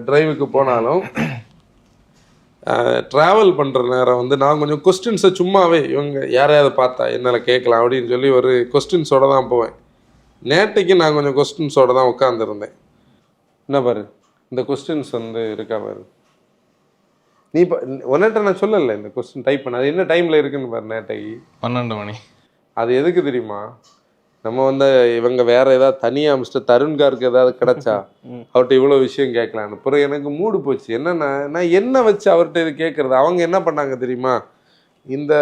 டிரைவுக்கு போனாலும் ட்ராவல் பண்ணுற நேரம் வந்து நான் கொஞ்சம் கொஸ்டின்ஸை சும்மாவே இவங்க யாரையாவது பார்த்தா என்னால் கேட்கலாம் அப்படின்னு சொல்லி ஒரு கொஸ்டின்ஸோடு தான் போவேன். நேற்றைக்கு நான் கொஞ்சம் கொஸ்டின்ஸோடு தான் உட்காந்துருந்தேன். என்ன பாரு, இந்த கொஸ்டின்ஸ் வந்து இருக்கா பாரு. நீ இப்போ ஒன்னிட்ட நான் சொல்லலை இந்த கொஸ்டின் டைப் பண்ண. அது என்ன டைமில் இருக்குன்னு பாரு. நேற்றைக்கு 12 மணி. அது எதுக்கு தெரியுமா? நம்ம வந்து இவங்க வேற ஏதாவது தனியாக மிஸ்டர் தருண்காருக்கு ஏதாவது கிடைச்சா அவர்கிட்ட இவ்வளோ விஷயம் கேட்கலான்னு. பிறகு எனக்கு மூடு போச்சு. என்னன்னா, நான் என்ன வச்சு அவர்கிட்ட இது கேட்கறது. அவங்க என்ன பண்ணாங்க தெரியுமா? இந்த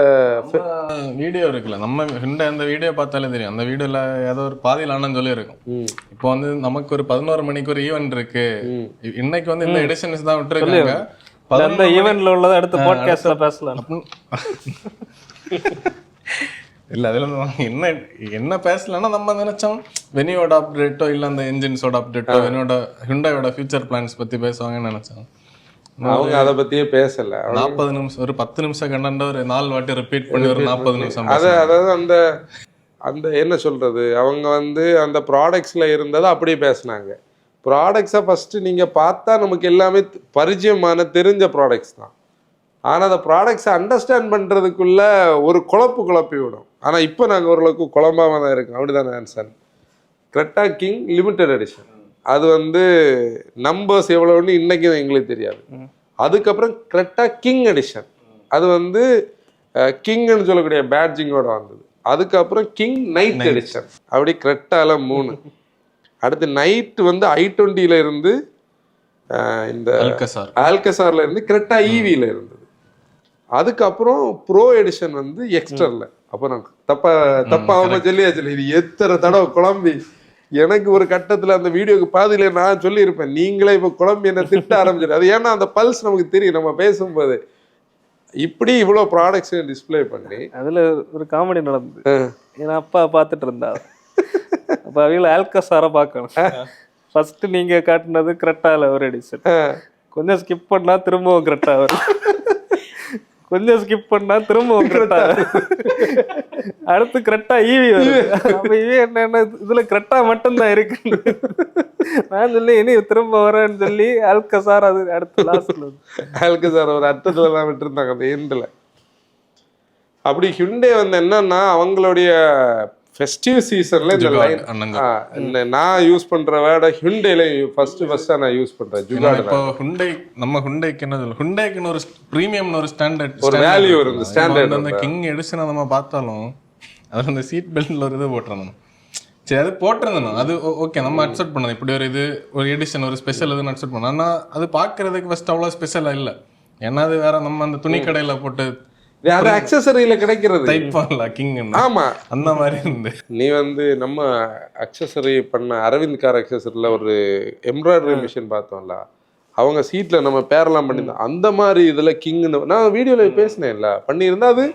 வீடியோ இருக்குல்ல, நம்ம அந்த வீடியோ பார்த்தாலே தெரியும். அந்த வீடியோல ஏதோ ஒரு பாதியில் ஆனன்னு சொல்லி இருக்கும். இப்போ வந்து நமக்கு ஒரு 11 மணிக்கு ஒரு ஈவென்ட் இருக்கு. இன்னைக்கு வந்து இந்த எடிஷன்ஸ் தான் விட்டுருக்காங்க. அந்த ஈவென்ட்ல உள்ளதை அடுத்த பாட்காஸ்ட்ல பேசலாம். இல்லை, அதில் என்ன பேசலன்னா நம்ம நினைச்சோம் வெனியோட அப்டேட்டோ இல்லை அந்த என்ஜின்ஸோட அப்டேட்டோ வெனியோட ஹுண்டாயோட ஃபியூச்சர் பிளான்ஸ் பற்றி பேசுவாங்கன்னு நினைச்சோம். அவங்க அதை பற்றியே பேசல. 40 நிமிஷம் ஒரு 10 நிமிஷம் கண்டா ஒரு 4 வாட்டி ரிப்பீட் பண்ணி ஒரு 40 நிமிஷம். அதாவது அந்த என்ன சொல்றது, அவங்க வந்து அந்த ப்ராடக்ட்ஸில் இருந்ததை அப்படியே பேசினாங்க. ப்ராடக்ட்ஸை ஃபஸ்ட்டு நீங்கள் பார்த்தா நமக்கு எல்லாமே பரிச்சயமான தெரிஞ்ச ப்ராடக்ட்ஸ் தான். ஆனால் அந்த ப்ராடக்ட்ஸை அண்டர்ஸ்டாண்ட் பண்ணுறதுக்குள்ள ஒரு குழப்பி விடும். ஆனால் இப்போ நாங்கள் ஓரளவுக்கு குழம்பாம தான் இருக்கோம். அப்படி தானே answer? Creta King limited edition அது வந்து நம்பர்ஸ் எவ்வளோன்னு இன்றைக்கும் எங்களுக்கு தெரியாது. அதுக்கப்புறம் கிரெட்டா கிங் எடிஷன் அது வந்து கிங்னு சொல்லக்கூடிய பேட்ஜிங்கோட வந்தது. அதுக்கப்புறம் கிங் நைட் எடிஷன், அப்படி கிரெட்டால 3. அடுத்து நைட் வந்து i20 இருந்து இந்த ஆல்கசார்ல இருந்து கிரெட்டா ஈவில இருந்தது. அதுக்கப்புறம் ப்ரோ எடிஷன் வந்து எக்ஸ்டர்ல. அப்போ நான் தப்பாம சொல்லியாச்சு, இது எத்தனை தடவை குழம்பி எனக்கு ஒரு கட்டத்துல அந்த வீடியோக்கு பாதியில நான் சொல்லியிருப்பேன், நீங்களே இப்ப குழம்பி என்ன திட்ட ஆரம்பிச்சிரு. அது ஏன்னா அந்த பல்ஸ் நமக்கு தெரியும் நம்ம பேசும்போது. இப்படி இவ்வளவு ப்ராடக்ட்ஸ் டிஸ்பிளே பண்ணி அதுல ஒரு காமெடி நடந்தது. என் அப்பா பார்த்துட்டு இருந்தா, அப்ப அவங்கள ஆல்கசாரை பார்க்கணும். ஃபர்ஸ்ட் நீங்க காட்டினது கிரெட்டால ஒரு எடிஷன், கொஞ்சம் ஸ்கிப் பண்ணா திரும்பவும் கிரெட்டா வரும், கொஞ்சம் ஸ்கிப் பண்ணா திரும்பவும் கிரெட்டா, அடுத்து கிரெட்டா ஈவி வரும். அப்ப இவி என்ன இதுல கிரெட்டா மட்டும்தான் இருக்கு. நான் சொல்லி இனி திரும்ப வரேன்னு சொல்லி ஆல்கசார் அது அடுத்து லாஸ்ட்ல ஆல்கசார் ஒரு அர்த்தத்துல தான் விட்டுருந்தாங்க அந்த எண்ட்ல. அப்படி ஹிண்டே வந்து என்னன்னா அவங்களுடைய ஃபெஸ்டிவ் சீசன்ல இந்த லைன் நான் யூஸ் பண்ற வேர்டை ஹிண்டேல ஃபர்ஸ்ட் நான் யூஸ் பண்றேன். ஜுகாட். இப்போ ஹுண்டை நம்ம ஹுண்டைக்கு என்ன சொல்ல, ஹுண்டைக்குன்னு ஒரு பிரீமியம்னு ஒரு ஸ்டாண்டர்ட் ஒரு வேல்யூ இருக்கு. ஸ்டாண்டர்ட் அந்த கிங் எடிஷனை நம்ம பார்த்தாலும் அதில் அந்த சீட் பெல்ட்ல ஒரு இது போட்டிருந்தோம். சரி, அது போட்டிருந்தோம், அது ஓகே, நம்ம அக்செப்ட் பண்ணோம். இப்படி ஒரு இது ஒரு எடிஷன் ஒரு ஸ்பெஷல் இதுன்னு அக்செப்ட் பண்ணோம். ஆனால் அது பார்க்கறதுக்கு ஃபர்ஸ்ட் அவ்வளோ ஸ்பெஷலாக இல்லை. ஏன்னா அது வேற நம்ம அந்த துணி கடையில் போட்டு அது அக்சசரியில கிடைக்கிறது டைப் பண்ணலாம் கிங். ஆமா, அந்த மாதிரி இருந்து நீ வந்து நம்ம அக்சசரி பண்ண அரவிந்த் கார் அக்சசரியில் ஒரு எம்ப்ராய்டரி மிஷின் பார்த்தோம்ல, அவங்க சீட்ல நம்ம பேரெல்லாம் பண்ணியிருந்தோம். அந்த மாதிரி இதுல கிங்னு நான் வீடியோல பேசினேன்ல, பண்ணியிருந்தா அது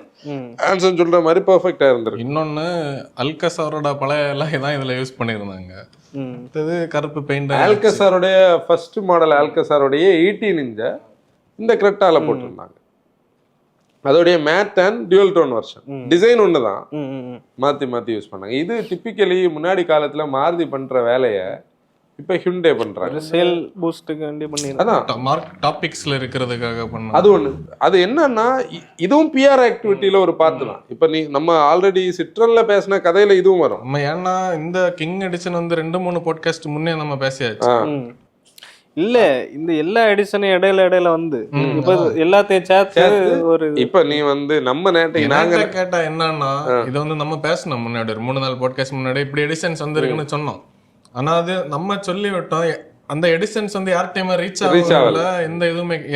ஆன்சர் சொல்ற மாதிரி பெர்ஃபெக்டா இருந்திருக்கு. இன்னொன்னு அல்கசாரோட பழைய எல்லாம் இதான் இதுல யூஸ் பண்ணியிருந்தாங்க. இது கருப்பு பெயிண்ட். ஆல்கசாரோடைய ஃபர்ஸ்ட் மாடல் ஆல்கசாரோடைய 18 இன்ச் இந்த கிரெட்டால போட்டிருந்தாங்க. அதோடைய matte and dual tone version. Design ஒண்ணுதான், மாத்தி மாத்தி யூஸ் பண்ணாங்க. இது டிப்பிக்கலி முன்னாடி காலத்துல மாருதி பண்ற வேலையை இப்ப ஹிண்டே பண்றாங்க. சேல் பூஸ்டுக்கு அதான் டாபிக்ஸ்ல இருக்கிறதுக்காக பண்ண அது ஒண்ணு. அது என்னன்னா இதுவும் பிஆர் ஆக்டிவிட்டியில ஒரு பார்ட் தான். இப்ப நம்ம ஆல்ரெடி சிட்ரன்ல பேசின கதையில இதுவும் வரும். நம்ம ஏன்னா இந்த கிங் எடிஷன் வந்து 2-3 பாட்காஸ்ட் முன்னே நம்ம பேசியாச்சு. இல்ல இந்த எல்லா எடிஷனும் இடையில வந்து இப்ப எல்லாத்தையும் சேர்த்து ஒரு இப்ப நீ வந்து நம்ம நேரத்துக்கு நாங்க கேட்டா என்னன்னா, இது வந்து நம்ம பேசணும் முன்னாடி ஒரு 3-4 பாட்காஸ்ட் முன்னாடி இப்படி எடிஷன்ஸ் வந்திருக்குன்னு சொன்னோம். ஆனா அது நம்ம சொல்லி விட்டோம், அந்த எடிஷன்ஸ் வந்து யார்கிட்டயுமே ரீச் ஆகல,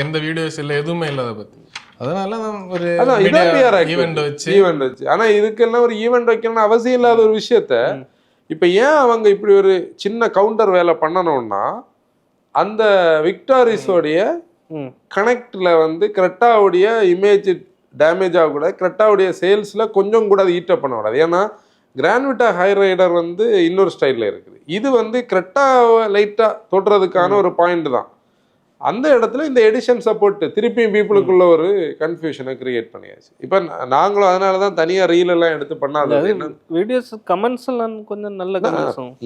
எந்த வீடியோஸ் இல்ல, எதுவுமே இல்ல அதை பத்தி. அதனால ஒரு ஈவெண்ட் வச்சு ஆனா இதுக்கெல்லாம் ஒரு ஈவெண்ட் வைக்கணும்னு அவசியம் இல்லாத ஒரு விஷயத்த இப்ப ஏன் அவங்க இப்படி ஒரு சின்ன கவுண்டர் வேலை பண்ணணும்னா, அந்த விக்டாரிஸோடைய கனெக்ட்ல வந்து கிரெட்டாவுடைய இமேஜ் டேமேஜ் ஆகக்கூடாது, கிரெட்டாவுடைய சேல்ஸ்ல கொஞ்சம் கூட ஈட்டப் பண்ணக்கூடாது. ஏன்னா கிராண்ட்விட்டா ஹை ரைடர் வந்து இன்னொரு ஸ்டைல்ல இருக்குது, இது வந்து கிரெட்டாவை லைட்டா தொடுறதுக்கான ஒரு பாயிண்ட் தான். அந்த இடத்துல இந்த எடிஷன் சப்போர்ட் திருப்பியும் பீப்புளுக்குள்ள ஒரு கன்ஃபியூஷனை கிரியேட் பண்ணியாச்சு. இப்ப நாங்களும் அதனாலதான் தனியா ரீல் எல்லாம் எடுத்து பண்ணாதது. வீடியோஸ் கமெண்ட்ஸ் எல்லாம் கொஞ்சம் நல்ல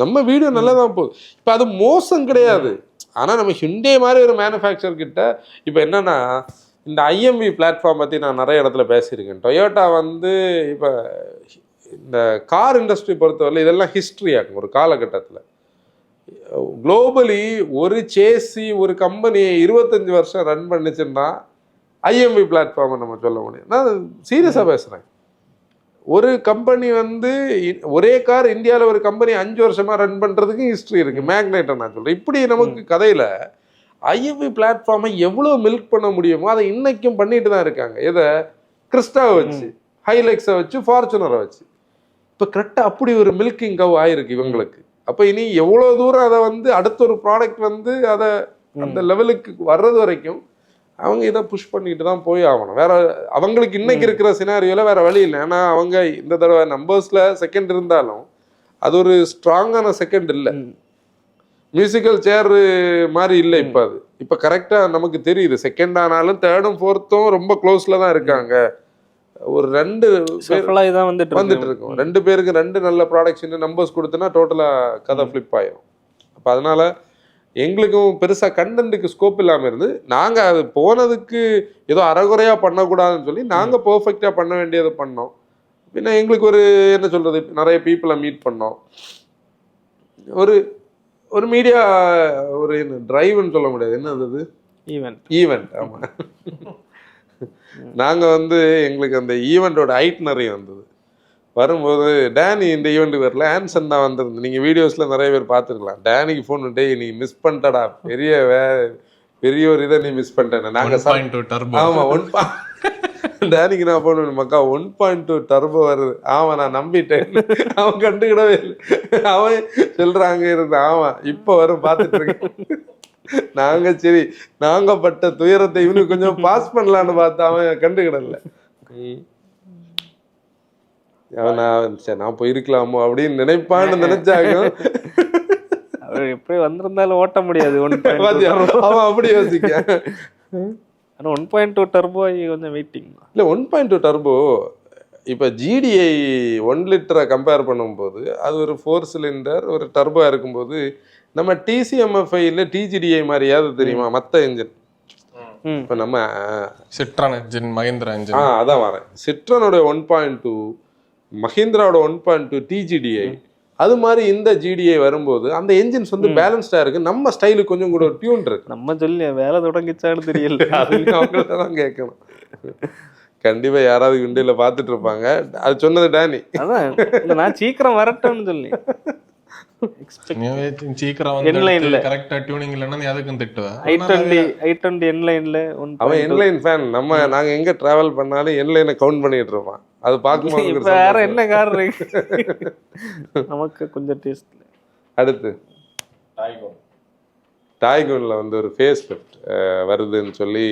நம்ம வீடியோ நல்லதான் போகுது. இப்ப அது மோசம் கிடையாது. ஆனா நம்ம ஹிண்டே மாதிரி ஒரு மேனுஃபேக்சர் கிட்ட இப்ப என்னன்னா, இந்த ஐஎம்வி பிளாட்ஃபார்ம் பத்தி நான் நிறைய இடத்துல பேசியிருக்கேன். டொயோட்டா வந்து இப்ப இந்த கார் இண்டஸ்ட்ரி பொறுத்தவரை இதெல்லாம் ஹிஸ்டரி ஆகும். ஒரு காலகட்டத்துல குளோபலி ஒரு சேசி ஒரு கம்பெனியை 25 வருஷம் ரன் பண்ணிச்சுன்னா ஐஎம்வி பிளாட்ஃபார்மை நம்ம சொல்ல முடியும். நான் சீரியஸா பேசுறேன். ஒரு கம்பெனி வந்து ஒரே கார் இந்தியாவில் ஒரு கம்பெனி 5 வருஷமா ரன் பண்றதுக்கு ஹிஸ்டரி இருக்கு. மேக்னைட்டை நான் சொல்றேன். இப்படி நமக்கு கதையில ஐஎம்வி பிளாட்ஃபார்மை எவ்வளவு மில்க் பண்ண முடியுமோ அதை இன்னைக்கும் பண்ணிட்டு தான் இருக்காங்க. எதை கிறிஸ்டாவை வச்சு, ஹைலெக்ஸை வச்சு, ஃபார்ச்சுனரை வச்சு. இப்போ கரெக்டாக அப்படி ஒரு மில்கிங் கவ் ஆயிருக்கு இவங்களுக்கு. அப்போ இனி எவ்வளோ தூரம் அதை வந்து அடுத்த ஒரு ப்ராடக்ட் வந்து அதை அந்த லெவலுக்கு வர்றது வரைக்கும் அவங்க இதை புஷ் பண்ணிட்டு தான் போய் ஆகணும். வேற அவங்களுக்கு இன்னைக்கு இருக்கிற சினாரியோல வேற வழி இல்லை. ஏன்னா அவங்க இந்த தடவை நம்பர்ஸ்ல செகண்ட் இருந்தாலும் அது ஒரு ஸ்ட்ராங்கான செகண்ட் இல்லை, மியூசிக்கல் சேர் மாதிரி இல்லை. இப்போ அது இப்போ கரெக்டா நமக்கு தெரியுது. செகண்ட் ஆனாலும் தேர்டும் ஃபோர்த்தும் ரொம்ப க்ளோஸ்ல தான் இருக்காங்க. ஒரு 2 தான் வந்துட்டு இருக்கோம். 2 பேருக்கு 2 நல்ல ப்ராடக்ட்ஸ் நம்பர்ஸ் கொடுத்தோன்னா டோட்டலா கதை ஃபிளிப் ஆயிரும். அப்போ அதனால எங்களுக்கும் பெருசா கண்டென்ட்டுக்கு ஸ்கோப் இல்லாம இருந்து நாங்க அது போனதுக்கு ஏதோ அறகுறையா பண்ணக்கூடாதுன்னு சொல்லி நாங்க பெர்ஃபெக்டா பண்ண வேண்டியதை பண்ணோம். பின்ன எங்களுக்கு ஒரு என்ன சொல்றது, நிறைய பீப்புளை மீட் பண்ணோம். ஒரு ஒரு மீடியா ஒரு டிரைவ்னு சொல்ல முடியாது, என்னது ஈவெண்ட். ஆமா, நாங்க வந்து எங்களுக்கு அந்த ஈவெண்டோட ஐட்னரி வந்தது. வரும்போது டேனி இந்த ஈவெண்ட்டுக்கு வரல, ஆன்சன் தான் வந்திருந்து. நீங்கள் வீடியோஸில் நிறைய பேர் பார்த்துருக்கலாம். டேனிக்கு ஃபோன் டே நீ மிஸ் பண்ணிட்டடா, பெரிய ஒரு இதை நீ மிஸ் பண்ணிட்டேன். நாங்கள் ஆமாம் டேனிக்கு நான் ஃபோன் பண்ணி மக்கா 1.2 டர்போ வருது. ஆமாம் நான் நம்பிட்டேன். அவன் கண்டுக்கிடவே இல்லை. அவன் சொல்கிறாங்க இருந்தான். ஆமாம் இப்போ வரும் பார்த்துட்டு இருக்கேன். நாங்கள் சரி நாங்கள் பட்ட துயரத்தை இவனுக்கு கொஞ்சம் பாஸ் பண்ணலான்னு பார்த்தா அவன் கண்டுக்கிடல. நான் போயிருக்கலாமோ அப்படின்னு நினைப்பான்னு நினைச்சாங்க. எப்படி வந்திருந்தாலும் ஓட்ட முடியாது. அவன் அப்படி யோசிக்க. 1.2 டர்போ கொஞ்சம் வெயிட்டிங் இல்லை. 1.2 டர்போ இப்போ GDI 1 லிட்டரை கம்பேர் பண்ணும்போது அது ஒரு 4 சிலிண்டர் ஒரு டர்போ இருக்கும்போது நம்ம TCMFIல TGDI மாதிரியாவது தெரியுமா மற்ற என்ஜின்? இப்போ நம்ம சிட்ரான் என்ஜின், மஹிந்திரா என்ஜின். அதான் வரேன். சிட்ரானோட 1.2, மஹிந்திராவோட 1.2 TGDI, அது மாதிரி இந்த GDI வரும்போது அந்த என்ஜின்ஸ் வந்து பேலன்ஸ்டா இருக்கு. நம்ம ஸ்டைலுக்கு கொஞ்சம் கூட டியூன் இருக்கு. நம்ம சொல்லி வேலை தொடங்கிச்சான்னு தெரியல. அவங்கள்தான் கேட்கணும். கண்டிப்பா யாராவது விண்டியில பாத்துட்டு இருப்பாங்க. அது சொன்னது டேனி. அதான் நான் சீக்கிரம் வரட்டும்னு சொல்லி சீக்கிரம் வந்து கரெக்ட்டா டியூனிங் இல்லன்னா நீ அதுக்கும் திட்டுவேன். i20 என்லைன்ல அவன் என்லைன் ஃபேன். நாங்க எங்க டிராவல் பண்ணாலும் என்லைனை கவுண்ட் பண்ணிட்டு இருப்பான். அது பார்க்கும்போது வேற என்ன கார் இருக்கு நமக்கு கொஞ்சம் டேஸ்ட். அடுத்து டாய்கூன்ல வந்து ஒரு ஃபேஸ் லிஃப்ட் வருதுன்னு சொல்லி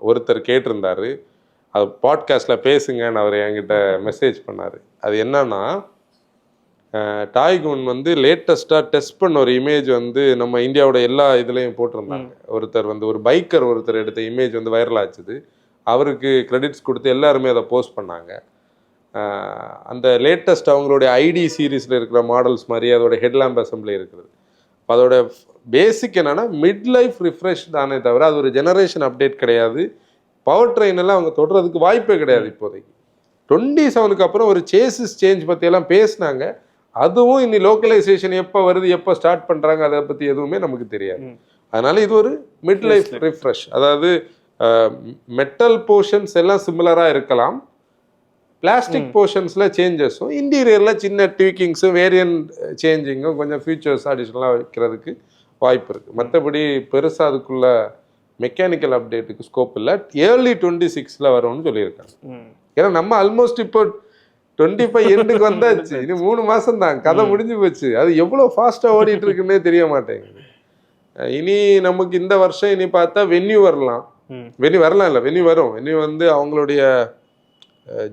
ஒருத்தர் கேட்டிருந்தாரு. அது பாட்காஸ்ட்ல பேசுங்கன்னு அவர் என்கிட்ட மெசேஜ் பண்ணாரு. அது என்னன்னா, டாய்கூன் வந்து லேட்டஸ்ட்டாக டெஸ்ட் பண்ண ஒரு இமேஜ் வந்து நம்ம இந்தியாவோட எல்லா இதுலேயும் போட்டிருந்தாங்க. ஒருத்தர் வந்து ஒரு பைக்கர் ஒருத்தர் எடுத்த இமேஜ் வந்து வைரல் ஆச்சுது. அவருக்கு கிரெடிட்ஸ் கொடுத்து எல்லாருமே அதை போஸ்ட் பண்ணாங்க. அந்த லேட்டஸ்ட் அவங்களுடைய ஐடி சீரீஸில் இருக்கிற மாடல்ஸ் மாதிரி அதோட ஹெட்லாம்ப் அசம்பிளி இருக்குது. அதோட பேசிக் என்னன்னா மிட் லைஃப் ரிஃப்ரெஷ் தானே தவிர அது ஒரு ஜெனரேஷன் அப்டேட் கிடையாது. பவர் ட்ரெயின் எல்லாம் அவங்க தொடுறதுக்கு வாய்ப்பே கிடையாது. இப்போதைக்கு 27க்கு அப்புறம் ஒரு சேசிஸ் சேஞ்ச் பற்றியெல்லாம் பேசினாங்க. அதுவும் இன்னி லோக்கலைசேஷன் எப்போ வருது, எப்போ ஸ்டார்ட் பண்ணுறாங்க, அதை பற்றி எதுவுமே நமக்கு தெரியாது. அதனால இது ஒரு மிட் லைஃப் ரிஃப்ரெஷ். அதாவது மெட்டல் போர்ஷன்ஸ் எல்லாம் சிமிலராக இருக்கலாம், பிளாஸ்டிக் போர்ஷன்ஸில் சேஞ்சஸும், இன்டீரியரில் சின்ன ட்வீக்கிங்ஸும் வேரியன்ட் சேஞ்சிங்கும் கொஞ்சம் ஃபியூச்சர்ஸ் அடிஷ்னலாக வைக்கிறதுக்கு வாய்ப்பு இருக்குது. மற்றபடி பெருசாக அதுக்குள்ள மெக்கானிக்கல் அப்டேட்டுக்கு ஸ்கோப் இல்லை. ஏர்லி 26ல் வரும்னு சொல்லியிருக்காங்க. ஏன்னா நம்ம ஆல்மோஸ்ட் இப்போ 25 எண்டுக்கு வந்தாச்சு. இது 3 மாதம் தான், கதை முடிஞ்சு போச்சு. அது எவ்வளோ ஃபாஸ்ட்டாக ஓடிட்டு இருக்குன்னே தெரிய மாட்டேங்குது. இனி நமக்கு இந்த வருஷம் இனி பார்த்தா வென்யூ வரலாம். வென்யூ வரலாம் இல்லை, வென்யூ வரும். வென்யூ வந்து அவங்களுடைய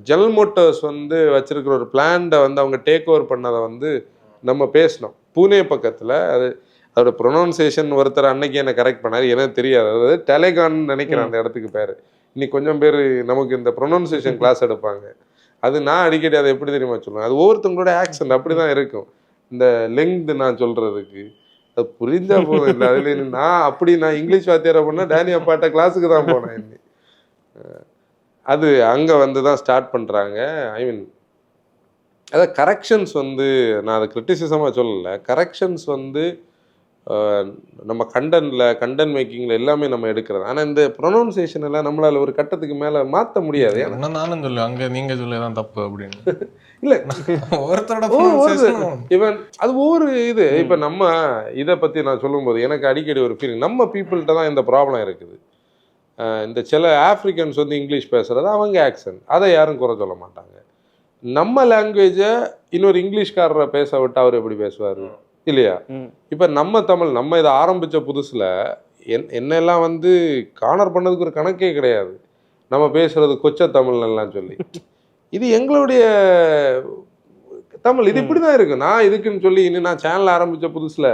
ஜெனரல் மோட்டார்ஸ் வந்து வச்சிருக்கிற ஒரு பிளான்டை வந்து அவங்க டேக் ஓவர் பண்ணதை வந்து நம்ம பேசினோம் பூனே பக்கத்தில். அதோட ப்ரொனவுன்சியேஷன் ஒருத்தர் அன்னைக்கு என்ன கரெக்ட் பண்ணார், எனக்கு தெரியாது. அதாவது டெலிகான்னு நினைக்கிறேன் அந்த இடத்துக்கு பேர். இன்னைக்கு கொஞ்சம் பேர் நமக்கு இந்த ப்ரொனவுன்சியேஷன் கிளாஸ் எடுப்பாங்க. அது நான் அடிக்கடி அதை எப்படி தெரியுமா சொல்லுவேன், அது ஒவ்வொருத்தவங்களோட ஆக்சன்ட் அப்படி தான் இருக்கும். இந்த லெங்த் நான் சொல்கிறதுக்கு அது புரிஞ்சா போதும் இல்லை. அதில் நான் இங்கிலீஷ் வாத்தியாரை பண்ணால் டேனி அப்பாட்ட கிளாஸுக்கு தான் போனேன். இன்னி அது அங்கே வந்து தான் ஸ்டார்ட் பண்ணுறாங்க. ஐ மீன் அதாவது கரெக்ஷன்ஸ் வந்து நான் அதை கிரிட்டிசிசமாக சொல்லலை. கரெக்ஷன்ஸ் வந்து நம்ம கண்டென்ட் மேக்கிங்கில் எல்லாமே நம்ம எடுக்கிறது. ஆனால் இந்த ப்ரொனவுன்சியேஷன் எல்லாம் நம்மளால் ஒரு கட்டத்துக்கு மேலே மாற்ற முடியாது. ஏன்னா நானும் சொல்லு அங்கே நீங்கள் சொல்லதான் தப்பு அப்படின்னு இல்லை, ஒருத்தரோட இவன் அது ஒவ்வொரு இது. இப்போ நம்ம இதை பற்றி நான் சொல்லும்போது எனக்கு அடிக்கடி ஒரு ஃபீலிங், நம்ம பீப்புள்கிட்ட தான் இந்த ப்ராப்ளம் இருக்குது. இந்த சில ஆஃப்ரிக்கன்ஸ் வந்து இங்கிலீஷ் பேசுகிறது அவங்க ஆக்சன்ட், அதை யாரும் குறை சொல்ல மாட்டாங்க. நம்ம லாங்குவேஜை இன்னொரு இங்கிலீஷ்காரரை பேச விட்டு அவர் எப்படி பேசுவார் இல்லையா? இப்போ நம்ம தமிழ் நம்ம இதை ஆரம்பித்த புதுசில் என்னெல்லாம் வந்து கார்னர் பண்ணதுக்கு ஒரு கணக்கே கிடையாது. நம்ம பேசுறது கொச்ச தமிழ்லாம் சொல்லி, இது எங்களுடைய தமிழ், இது இப்படி தான் இருக்கு. நான் இதுக்குன்னு சொல்லி இன்னும் நான் சேனல் ஆரம்பித்த புதுசில்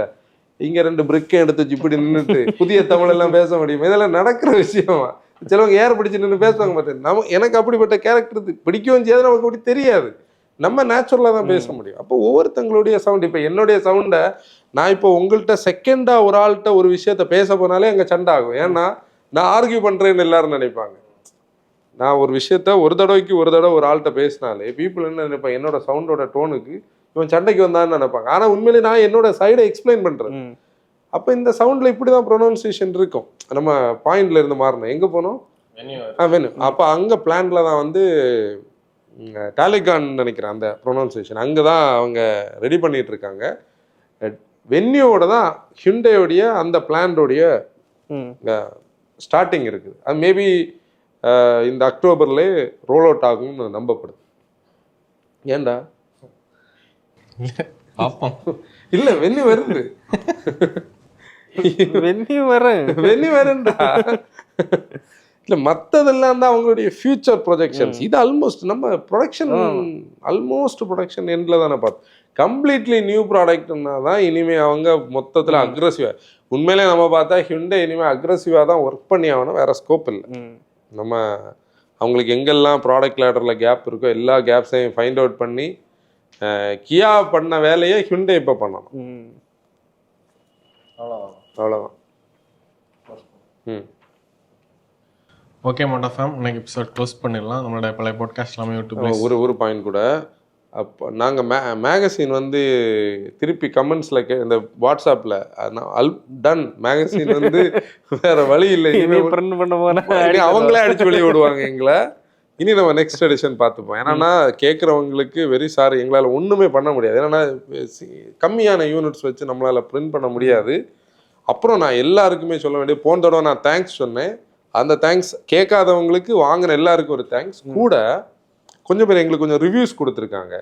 இங்கே 2 பிரிக்கை எடுத்து இப்படி நின்றுட்டு புதிய தமிழ் எல்லாம் பேச முடியுமா? இதெல்லாம் நடக்கிற விஷயமா? சிலவங்க ஏர் பிடிச்சி நின்று பேசுவாங்க. பார்த்தேன் எனக்கு அப்படிப்பட்ட கேரக்டர் பிடிக்கவும் செய்யாது, நமக்கு அப்படி தெரியாது. நம்ம நேச்சுரலாக தான் பேச முடியும். அப்போ ஒவ்வொருத்தங்களுடைய சவுண்ட், இப்போ என்னுடைய சவுண்டை நான் இப்போ உங்கள்கிட்ட செகண்டாக ஒரு ஆள்கிட்ட ஒரு விஷயத்த பேச போனாலே அங்கே சண்டை ஆகும். ஏன்னா நான் ஆர்கியூ பண்ணுறேன்னு எல்லாரும் நினைப்பாங்க. நான் ஒரு விஷயத்த ஒரு தடவை ஒரு ஆள்கிட்ட பேசினாலே பீப்புள் என்ன நினைப்பாங்க, என்னோட சவுண்டோட டோனுக்கு இவன் சண்டைக்கு வந்தான்னு நினைப்பாங்க. ஆனால் உண்மையிலே நான் என்னோட சைடை எக்ஸ்பிளைன் பண்ணுறேன். அப்போ இந்த சவுண்டில் இப்படி தான் ப்ரொனவுன்சியேஷன் இருக்கும். நம்ம பாயிண்ட்ல இருந்து மாறணும். எங்கே போனோம்? வென்யூ. அப்போ அங்கே பிளான்ல தான் வந்து டாலிகான் நினைக்கிறேன் அந்த ப்ரொனவுன்சியேஷன், அங்கே தான் அவங்க ரெடி பண்ணிட்டு இருக்காங்க. வென்யூவோட தான் ஹிண்டேயோடைய அந்த பிளான்டோடைய ஸ்டார்டிங் இருக்குது. அது மேபி இந்த அக்டோபர்லேயே ரோல் அவுட் ஆகும்னு நம்பப்படுது. ஏண்டா பார்ப்போம். இல்லை வென்யூ வருது, வென்யூ வருண்டா. இல்லை மற்றதெல்லாம் தான் அவங்களுடைய ஃபியூச்சர் ப்ரொஜெக்ஷன்ஸ். இது ஆல்மோஸ்ட் நம்ம ப்ரொடக்ஷன் எண்டில் தானே பார்த்தோம். கம்ப்ளீட்லி நியூ ப்ராடக்ட்னா தான் இனிமேல் அவங்க மொத்தத்தில் அக்ரெசிவாக, உண்மையிலே நம்ம பார்த்தா ஹிண்டே இனிமேல் அக்ரெசிவாக தான் ஒர்க் பண்ணி ஆகணும், வேறு ஸ்கோப் இல்லை. நம்ம அவங்களுக்கு எங்கெல்லாம் ப்ராடக்ட் லேடரில் கேப் இருக்கோ எல்லா கேப்ஸையும் ஃபைண்ட் அவுட் பண்ணி கியா பண்ண வேலையை ஹிண்டே இப்போ பண்ணணும். அவ்வளோதான். ஓகே மோட்டா ஃபேம், இன்னைக்கு எபிசோட் க்ளோஸ் பண்ணிடலாம். நம்மளோட பழைய பாட்காஸ்ட் எல்லாமே யூடியூப்ல ஒரு பாயிண்ட் கூட, அப்போ நாங்கள் மேகசின் வந்து திருப்பி கமெண்ட்ஸில் இந்த வாட்ஸ்அப்பில் டன் மேகசின் வந்து வேற வழி இல்லை, அவங்களே அடிச்சு வெளியே விடுவாங்க எங்களை. இனி நம்ம நெக்ஸ்ட் எடிஷன் பார்த்துப்போம். ஏன்னா கேட்குறவங்களுக்கு வெரி சாரி, எங்களால் ஒன்றுமே பண்ண முடியாது. ஏன்னா கம்மியான யூனிட்ஸ் வச்சு நம்மளால் பிரிண்ட் பண்ண முடியாது. அப்புறம் நான் எல்லாருக்குமே சொல்ல வேண்டிய, போன தடவை நான் தேங்க்ஸ் சொன்னேன், அந்த தேங்க்ஸ் கேட்காதவங்களுக்கு வாங்கின எல்லாருக்கும் ஒரு தேங்க்ஸ். கூட கொஞ்சம் பேர் எங்களுக்கு கொஞ்சம் ரிவ்யூஸ் கொடுத்துருக்காங்க.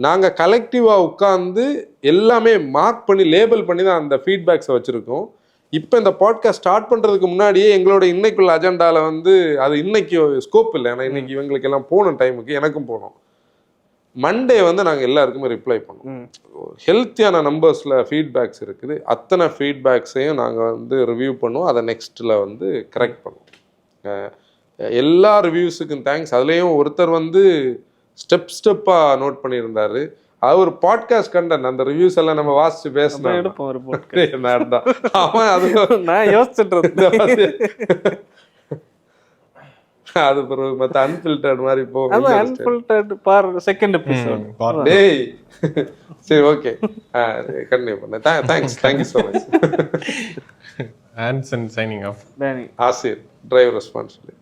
நாங்கள் கலெக்டிவாக உட்காந்து எல்லாமே மார்க் பண்ணி லேபிள் பண்ணி தான் அந்த ஃபீட்பேக்ஸை வச்சுருக்கோம். இப்போ இந்த பாட்காஸ்ட் ஸ்டார்ட் பண்ணுறதுக்கு முன்னாடியே எங்களோட இன்னைக்குள்ள அஜெண்டாவில் வந்து அது இன்னைக்கு ஸ்கோப் இல்லை. ஏன்னா இன்னைக்கு இவங்களுக்கு எல்லாம் போன டைமுக்கு எனக்கும் போனோம். மண்டே வந்து நாங்கள் எல்லாருக்குமே ரிப்ளை பண்ணோம். ஹெல்த்தியான நம்பர்ஸில் ஃபீட்பேக்ஸ் இருக்குது. அத்தனை ஃபீட்பேக்ஸையும் நாங்கள் வந்து ரிவ்யூ பண்ணுவோம். அதை நெக்ஸ்ட்டில் வந்து கரெக்ட் பண்ணுவோம். எல்லா ரிவ்யூஸுக்கும் தேங்க்ஸ். அதுலேயும் ஒருத்தர் வந்து ஸ்டெப்பாக நோட் பண்ணியிருந்தார். அது ஒரு பாட்காஸ்ட் கண்டென்ட். அந்த ரிவ்யூஸ் எல்லாம் நம்ம வாசிச்சு பேசணும். அவன் அது நான் யோசிச்சுட்டு அது பிறகு மற்ற அன்ஃபில்டர்ட் மாதிரி டேய் சரி ஓகே கண்டினியூ பண்ணேன். Thank you so much. Anson signing off. Asir driver responsibility.